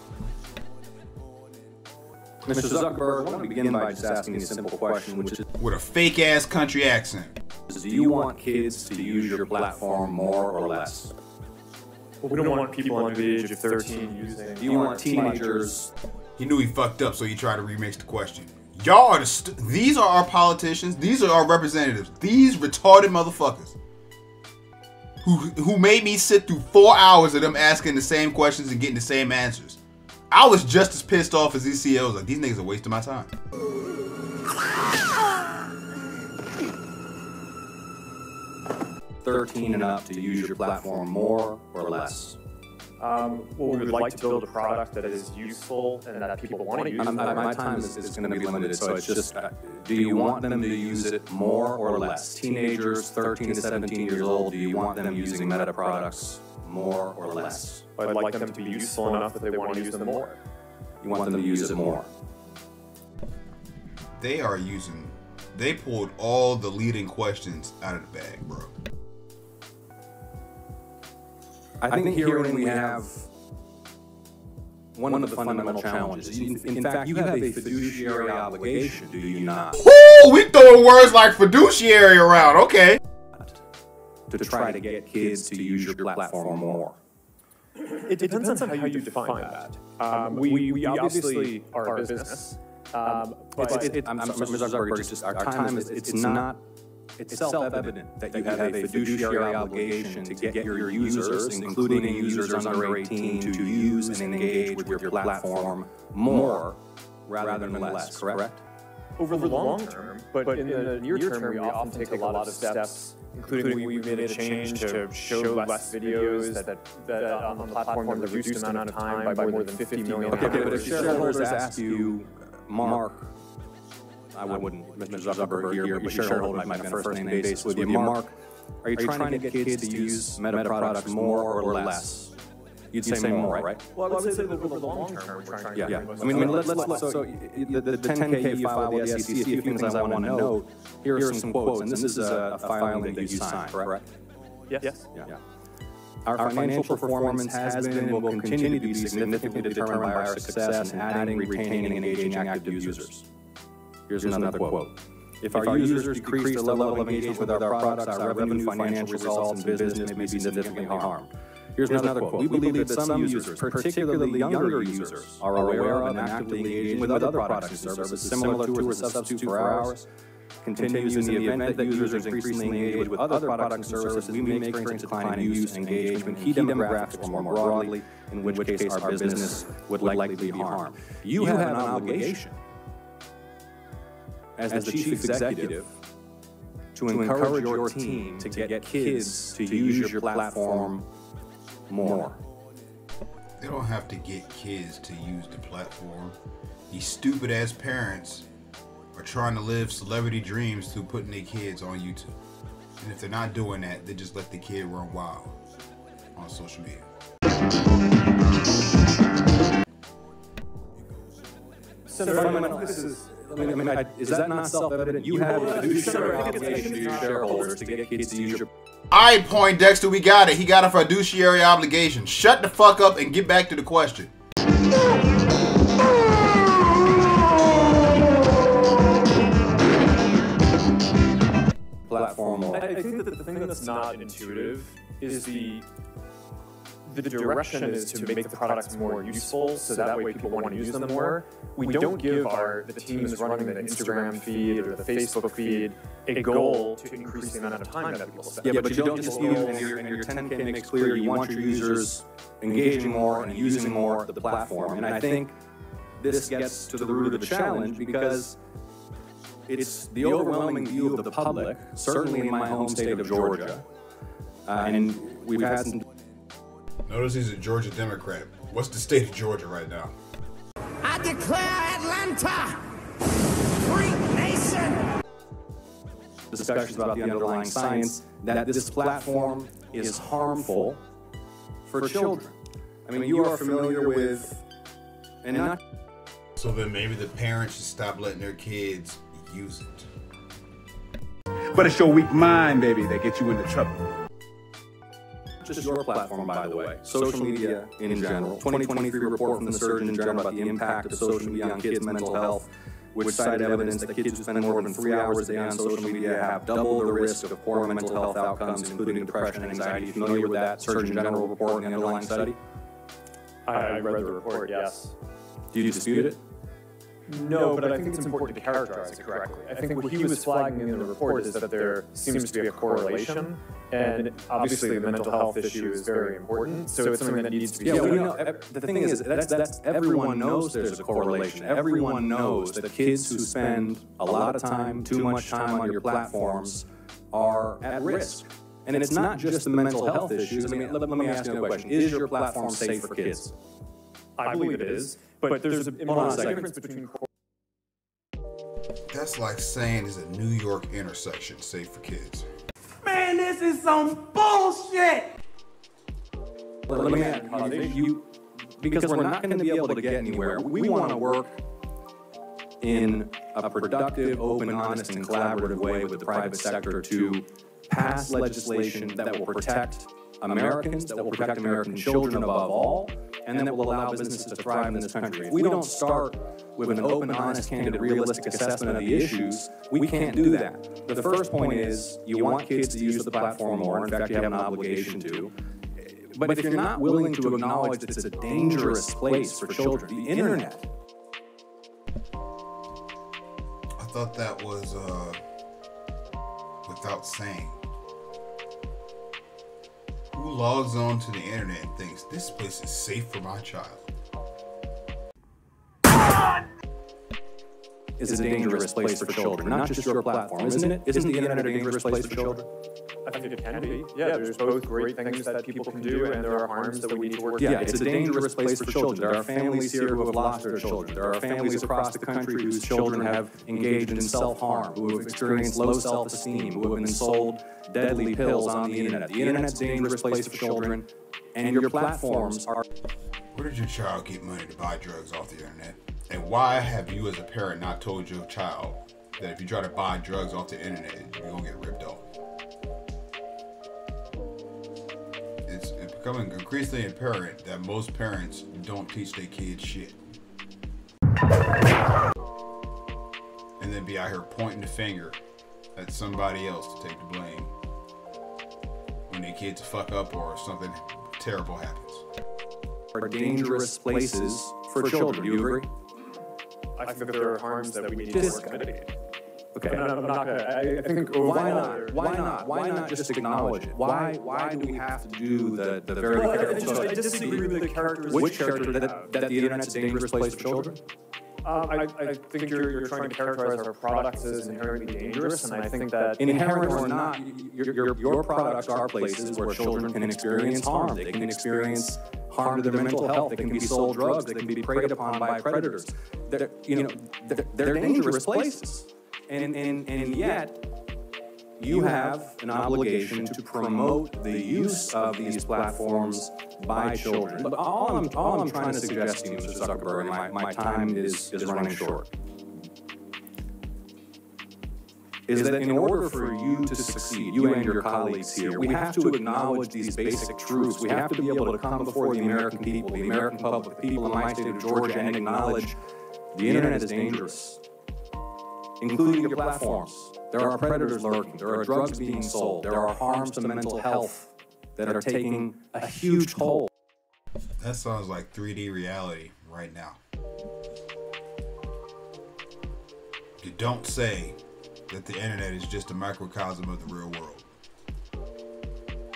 Mr. Zuckerberg, I want to begin by just asking a simple question, which is... With a fake-ass country accent. Do you want kids to use your platform more or less? Well, we don't want people under the age of 13 using... Do you want teenagers... He knew he fucked up, so he tried to remix the question. Y'all are these are our politicians. These are our representatives. These retarded motherfuckers who made me sit through 4 hours of them asking the same questions and getting the same answers. I was just as pissed off as these CEOs. Like, these niggas are wasting my time. 13 and up to use your platform more or less? Well, we would like to build a product that is useful and that people want to use. My time is going to be limited, so it's just, do you want them to use it more or less? Teenagers, 13 to 17 years old, do you want them using Meta products more or less? I'd like them to be useful enough that they want to use them more. You want them to use it more? They pulled all the leading questions out of the bag, bro. I think herein we have one of the fundamental challenges. In fact, you have a fiduciary obligation, do you not? Ooh, we throwing words like fiduciary around, okay. To try to get kids to use your platform more. It depends on how you define that. We obviously are a business. But I'm sorry, Mr. Zuckerberg, our time is, it's not it's self-evident that you have a fiduciary obligation to get your users, including users under 18, to use and engage with your platform more rather than less, correct? Over the long term, but in the near term, we often take a lot of steps, including we made a change to show less videos that on the platform that reduced the amount of time by more than 50 million hours. Okay, but if shareholders ask you, Mark, I wouldn't, Mr. Zuckerberg here, but your shareholder might be on a first-name basis with you. Mark, are you trying to get kids to use Meta products more or less? You'd say more, right? Well, I would say that over the long term, we're trying to yeah. I mean, let's so the 10K you file with the SEC, a few things I want to note. Here are some quotes, and this is a filing that you signed, correct? Yes. Yeah. Our financial performance has been and will continue to be significantly determined by our success in adding, retaining, and engaging active users. Here's another quote. If our users decrease their level of engagement with our products, our revenue, financial results, and business may be significantly harmed. Here's another quote. We believe that some users, particularly younger users, are aware of and actively engaging with other products and services similar to or substitute for ours. Continues in the event that users increasingly engage with other products and services, we may experience a decline in use, engagement, key demographics, or more broadly, in which case our business would likely be harmed. You have an obligation as the chief executive to encourage your team to get kids to use your platform more. They don't have to get kids to use the platform. These stupid ass parents are trying to live celebrity dreams through putting their kids on YouTube. And if they're not doing that, they just let the kid run wild on social media. Is that not self-evident? You have a fiduciary obligation to your shareholders to get kids to use your... Alright, Poindexter, we got it. He got a fiduciary obligation. Shut the fuck up and get back to the question. Platform. I think that the thing that's not intuitive is the direction is to make the products more useful, so that way people want to use them more. We don't give the teams running the Instagram feed or the Facebook feed a goal to increase the amount of time that people spend. Yeah, but you don't just use, and your 10K makes clear you want your users engaging more and using more of the platform. And I think this gets to the root of the challenge because it's the overwhelming view of the public, certainly in my home state of Georgia, and we've had some... Notice he's a Georgia Democrat. What's the state of Georgia right now? I declare Atlanta free nation. Discussions about the underlying science that this platform is harmful for children. I mean, you are familiar with, and not... So then maybe the parents should stop letting their kids use it. But it's your weak mind, baby, that gets you into trouble. Just your platform, by the way. Social media in general. 2023 report from the Surgeon General about the impact of social media on kids' mental health, which cited evidence that kids who spend more than 3 hours a day on social media have double the risk of poor mental health outcomes, including depression and anxiety. Familiar with that Surgeon General report and the underlying study? I read the report, yes. Do you dispute it? No, but I think it's important to characterize it correctly. I think what he was flagging in the report is that there seems to be a correlation, and obviously the mental health issue is very important, so it's something that needs to be... Yeah, we know, the thing is, that's everyone knows there's a correlation. Everyone knows that kids who spend a lot of time, too much time on your platforms are at risk. And it's not just the mental health issues. I mean, let me ask you a question. Is your platform safe for kids? I believe it is, but there's a difference between... That's like saying is a New York intersection safe for kids. Man, this is some bullshit! Let me ask you, because we're not going to be able to get anywhere, we want to work in a productive, open, honest, and collaborative way with the private sector to pass legislation that will protect Americans, that will protect American children above all, and that will allow businesses to thrive in this country. If we don't start with an open, honest, candid, realistic assessment of the issues, we can't do that. The first point is you want kids to use the platform more. In fact, you have an obligation to. But if you're not willing to acknowledge that it's a dangerous place for children, the internet. I thought that was with without saying. Who logs on to the internet and thinks this place is safe for my child? Is a dangerous place for children, not just your platform, isn't it? Isn't the internet a dangerous place for children? I think it can be. Yeah, there's both great things that people can do, and there are harms that we need to work. Yeah, it's a dangerous place for children. There are families here who have lost their children. There are families across the country whose children have engaged in self-harm, who have experienced low self-esteem, who have been sold deadly pills on the internet. The internet's a dangerous place for children, and your platforms are... Where did your child get money to buy drugs off the internet? And why have you as a parent not told your child that if you try to buy drugs off the internet, you're going to get ripped off? It's becoming increasingly apparent that most parents don't teach their kids shit. And then be out here pointing the finger at somebody else to take the blame when their kids fuck up or something terrible happens. Are dangerous places for children. Do you agree? I think that there are harms that we need to work to mitigate. Okay. I'm not gonna, I think why not? Why not just acknowledge it? Why do we have to do the very careful? I disagree with the characters. Which character that the internet's a dangerous place for children? I think you're trying to characterize our products as inherently dangerous, and I think that inherent or not, your products are places where children can experience harm. They can experience harm to their mental health. They can be sold drugs. They can be preyed upon by predators. They're dangerous places, and yet you have an obligation to promote the use of these platforms by children. But all I'm trying to suggest to you, Mr. Zuckerberg, and my time is running short, is that in order for you to succeed, you and your colleagues here, we have to acknowledge these basic truths. We have to be able to come before the American people, the American public, the people in my state of Georgia, and acknowledge the internet is dangerous, including your platforms. There are predators lurking. There are drugs being sold. There are harms to mental health that are taking a huge toll. That sounds like 3D reality right now. You don't say that the internet is just a microcosm of the real world.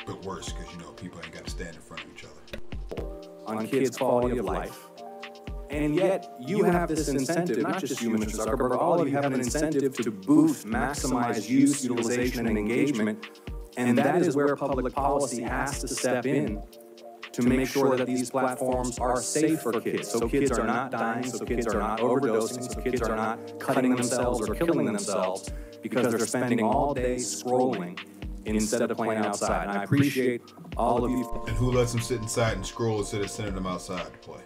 But worse, because people ain't got to stand in front of each other. On kids' quality of life. And yet, you have this incentive, not just you, Mr. Zuckerberg, all of you have an incentive to boost, maximize use, utilization, and engagement. And that is where public policy has to step in to make sure that these platforms are safe for kids. So kids are not dying, so kids are not overdosing, so kids are not cutting themselves or killing themselves because they're spending all day scrolling instead of playing outside. And I appreciate all of you. And who lets them sit inside and scroll instead of sending them outside to play?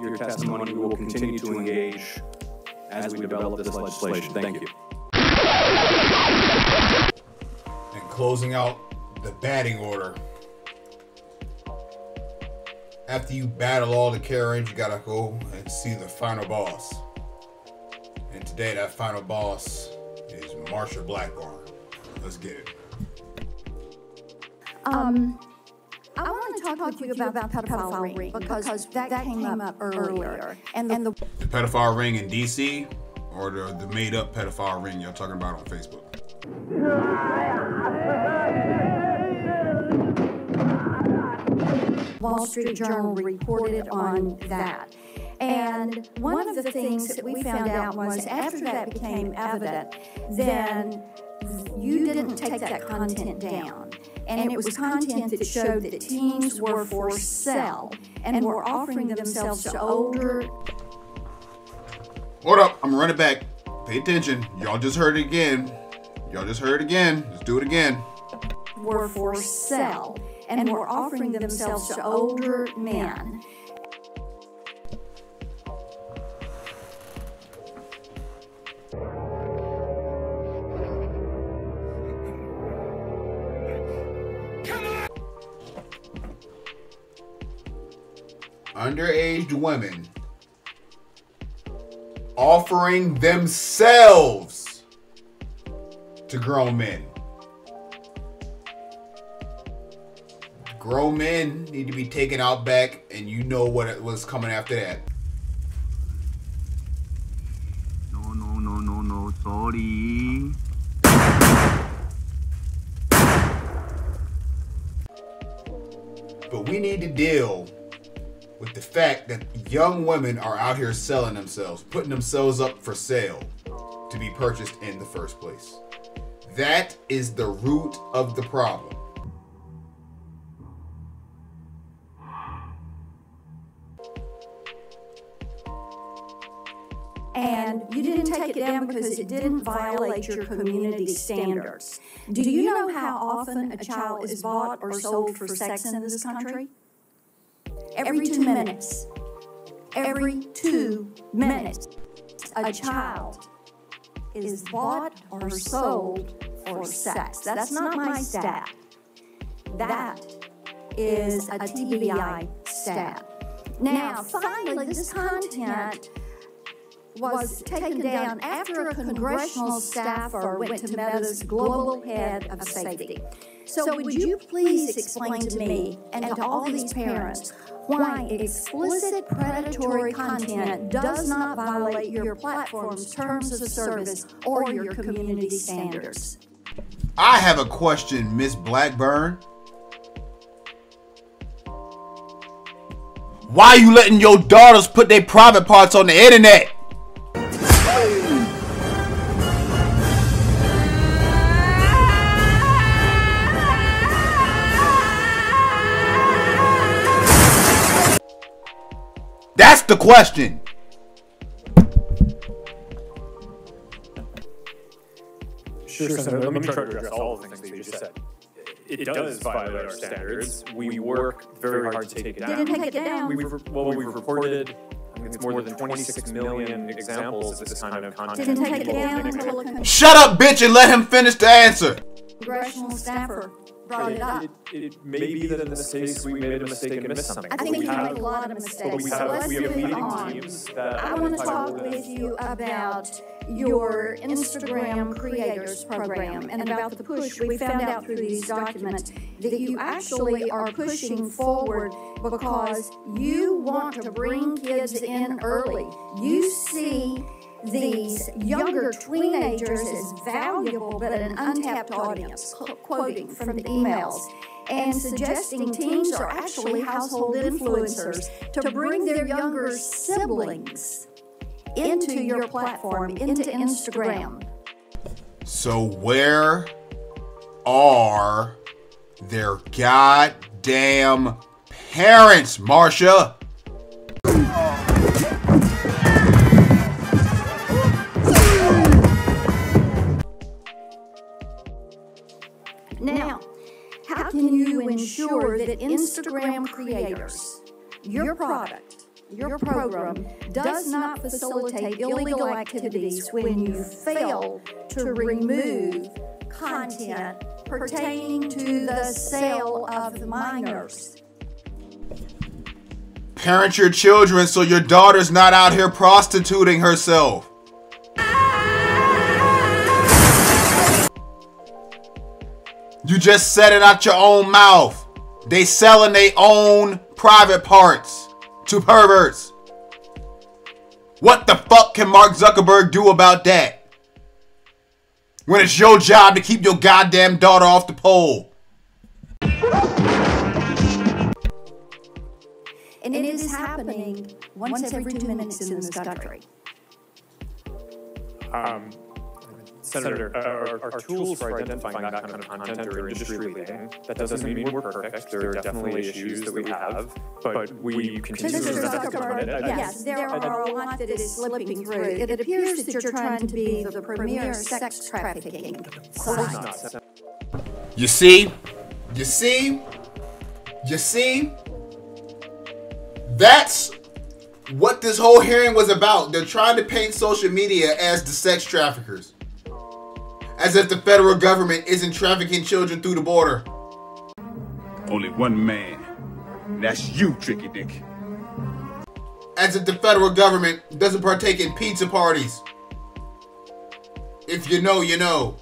Your testimony, we will continue to engage as we develop this legislation. Thank you. And closing out the batting order. After you battle all the Karens, you gotta go and see the final boss. And today that final boss is Marsha Blackburn. Let's get it. I want to talk with you about the pedophile ring because that came up earlier. And the pedophile ring in DC or the made up pedophile ring y'all talking about on Facebook? Wall Street Journal reported on that. And one of the things that we found out was after that became evident, then you didn't take that content down. And it was content that showed that teens were for sale and were offering themselves to older. Hold up, I'm gonna run it back. Pay attention. Y'all just heard it again. Y'all just heard it again. Let's do it again. Were for sale and were offering themselves to older men. Underage women offering themselves to grown men. Grown men need to be taken out back, and you know what was coming after that. No, sorry. But we need to deal with the fact that young women are out here selling themselves, putting themselves up for sale to be purchased in the first place. That is the root of the problem. And you didn't take it down because it didn't violate your community standards. Do you know how often a child is bought or sold for sex in this country? Every 2 minutes. Every 2 minutes, a child is bought or sold for sex. That's not my stat. That is a TBI stat. Now, finally, this content was taken down after a congressional staffer went to Meta's global head of safety. So would you please explain to me and to all these parents why explicit predatory content does not violate your platform's terms of service or your community standards? I have a question, Miss Blackburn. Why are you letting your daughters put their private parts on the internet? That's the question. Sure, Senator. Let me try to address all the things that you just said. It does violate our standards. We work very hard to take it down. Didn't take it down. We've reported, I think it's more than 26 million examples of this kind of content. Didn't take it down. Shut up, bitch, and let him finish the answer. Congressional staffer brought it up. It may be that in this case we made a mistake and missed something. I think you make a lot of mistakes. So let's move on. I want to talk with you about your Instagram creators program and about the push. We found out through these documents that you actually are pushing forward because you want to bring kids in early. You see these younger teenagers as valuable but an untapped audience, quoting from the emails, and suggesting teens are actually household influencers to bring their younger siblings into your platform, into Instagram. So where are their goddamn parents, Marsha? Now, how can you ensure that Instagram creators, your product, your program, does not facilitate illegal activities when you fail to remove content pertaining to the sale of minors? Parent your children so your daughter's not out here prostituting herself. You just said it out your own mouth. They selling their own private parts to perverts. What the fuck can Mark Zuckerberg do about that? When it's your job to keep your goddamn daughter off the pole. And it is happening once every 2 minutes in this country. Senator, our tools for identifying that kind of content are industry-leading. That doesn't mean we're perfect. There are definitely issues that we have, but we continue to Zuckerberg, yes, there are a lot that is slipping through. It appears that you're trying to be the premier sex trafficking site. You see? You see? You see? That's what this whole hearing was about. They're trying to paint social media as the sex traffickers. As if the federal government isn't trafficking children through the border. Only one man. That's you, Tricky Dick. As if the federal government doesn't partake in pizza parties. If you know, you know.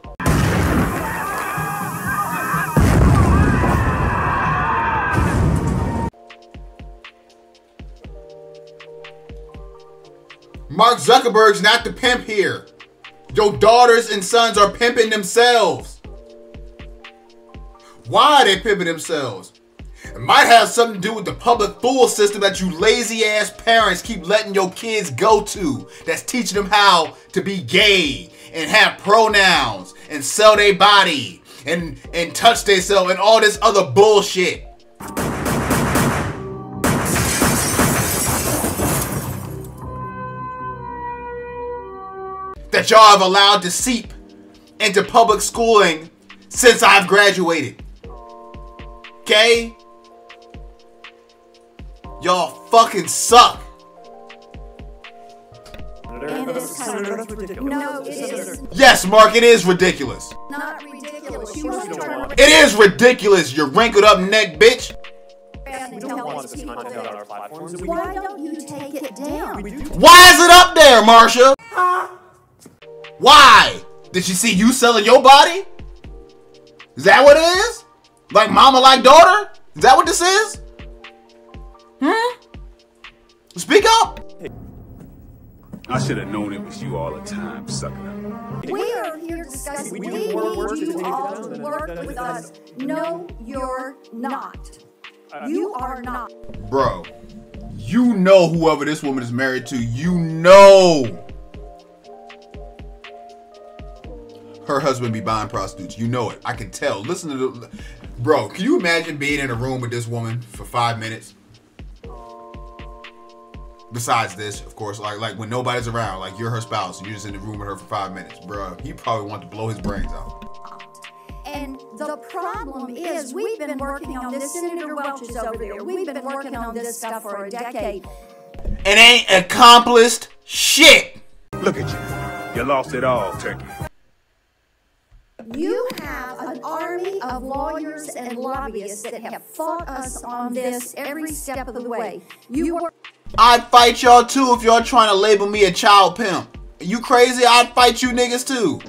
Mark Zuckerberg's not the pimp here. Your daughters and sons are pimping themselves. Why are they pimping themselves? It might have something to do with the public school system that you lazy ass parents keep letting your kids go to. That's teaching them how to be gay and have pronouns and sell their body and touch themselves and all this other bullshit. That y'all have allowed to seep into public schooling since I've graduated. Okay? Y'all fucking suck. And it's kind of ridiculous. No, it is Yes, Mark, it is ridiculous. not ridiculous. You want to turn It is ridiculous, you wrinkled up neck bitch. around and tell these people that. Why don't you take it down? Why is it up there, Marsha? Why? Did she see you selling your body? Is that what it is? Like mama, like daughter? Is that what this is? Speak up. I should have known it was you all the time, sucker. We are here discussing. We need you all to work with us. No, you're not. You are not. Bro, you know whoever this woman is married to, you know her husband be buying prostitutes. You know it. I can tell. Listen to the... Bro, can you imagine being in a room with this woman for 5 minutes? Besides this, of course, like when nobody's around, like you're her spouse, and you're just in the room with her for 5 minutes. Bro, he probably want to blow his brains out. And the problem is, we've been working on this. Senator Welch is over there. We've been working on this stuff for a decade. And ain't accomplished shit. Look at you. You lost it all, Turkey. You have an army of lawyers and lobbyists that have fought us on this every step of the way. You are... I'd fight y'all too if y'all trying to label me a child pimp. Are you crazy? I'd fight you niggas too.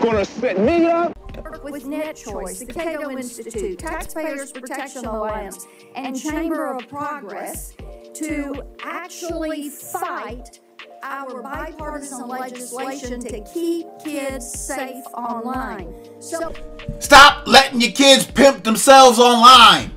Gonna spit me up? With Net Choice, the Cato Institute, Taxpayers Protection Alliance, and Chamber of Progress to actually fight our bipartisan legislation to keep kids safe online. So stop letting your kids pimp themselves online.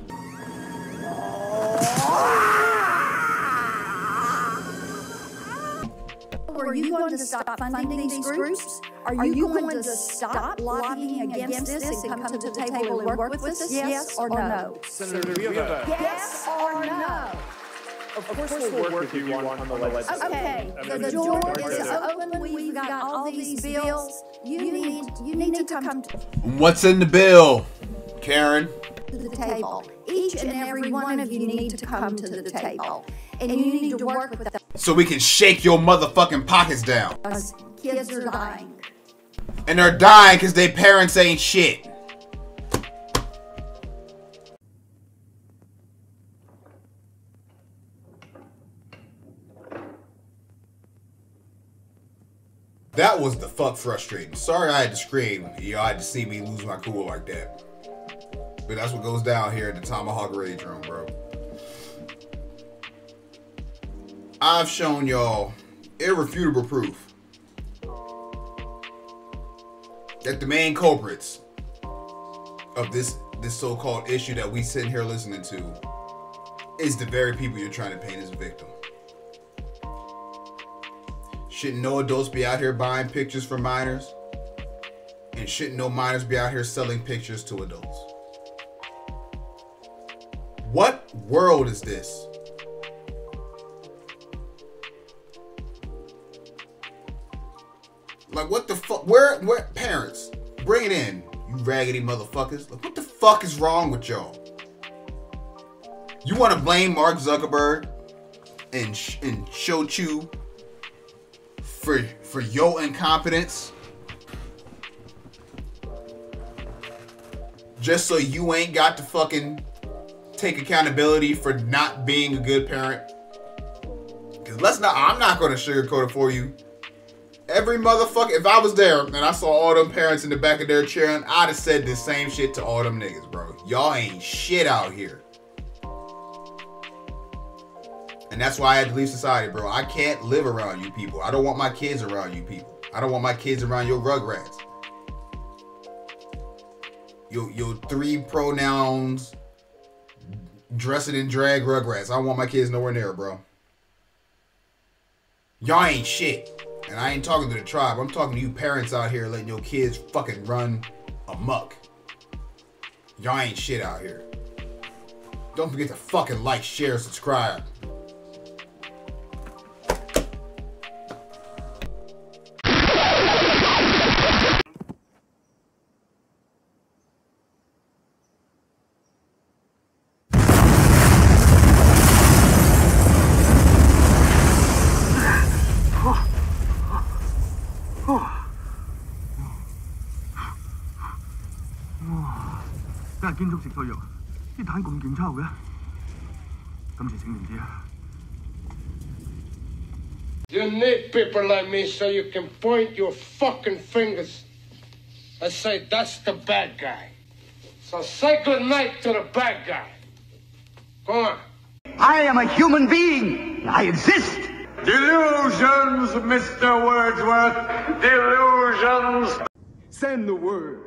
Are you going to stop funding these groups? Are you going to stop lobbying against this and come to the table and work with us? Yes or no? Senator, do you have a... Yes or no? Of course we'll work with you on the legislation. Okay, the door is open. We've got all these bills. You need to come What's in the bill, Karen? to the table. Each and every one of you need to come to the table. And you need to work with us. So we can shake your motherfucking pockets down. Kids are dying. And they're dying because their parents ain't shit. That was the fuck frustrating. Sorry I had to scream. Y'all had to see me lose my cool like that. But that's what goes down here at the TomaHawk Rage Room, bro. I've shown y'all irrefutable proof that the main culprits of this so-called issue that we sitting here listening to is the very people you're trying to paint as a victim. Shouldn't no adults be out here buying pictures for minors? And shouldn't no minors be out here selling pictures to adults? What world is this? Like, what the fuck? Where parents? Bring it in, you raggedy motherfuckers. Like, what the fuck is wrong with y'all? You want to blame Mark Zuckerberg and Show Chu for your incompetence? Just so you ain't got to fucking take accountability for not being a good parent? Because I'm not going to sugarcoat it for you. Every motherfucker, if I was there and I saw all them parents in the back of their chair, I'd have said the same shit to all them niggas, bro. Y'all ain't shit out here. And that's why I had to leave society, bro. I can't live around you people. I don't want my kids around you people. I don't want my kids around your rugrats. your 3 pronouns, dressing in drag Rugrats. I don't want my kids nowhere near, bro. Y'all ain't shit. And I ain't talking to the tribe. I'm talking to you parents out here letting your kids fucking run amok. Y'all ain't shit out here. Don't forget to fucking like, share, subscribe. You need people like me so you can point your fucking fingers and say, that's the bad guy. So say good night to the bad guy. Go on. I am a human being. I exist. Delusions, Mr. Wordsworth. Delusions. Send the word.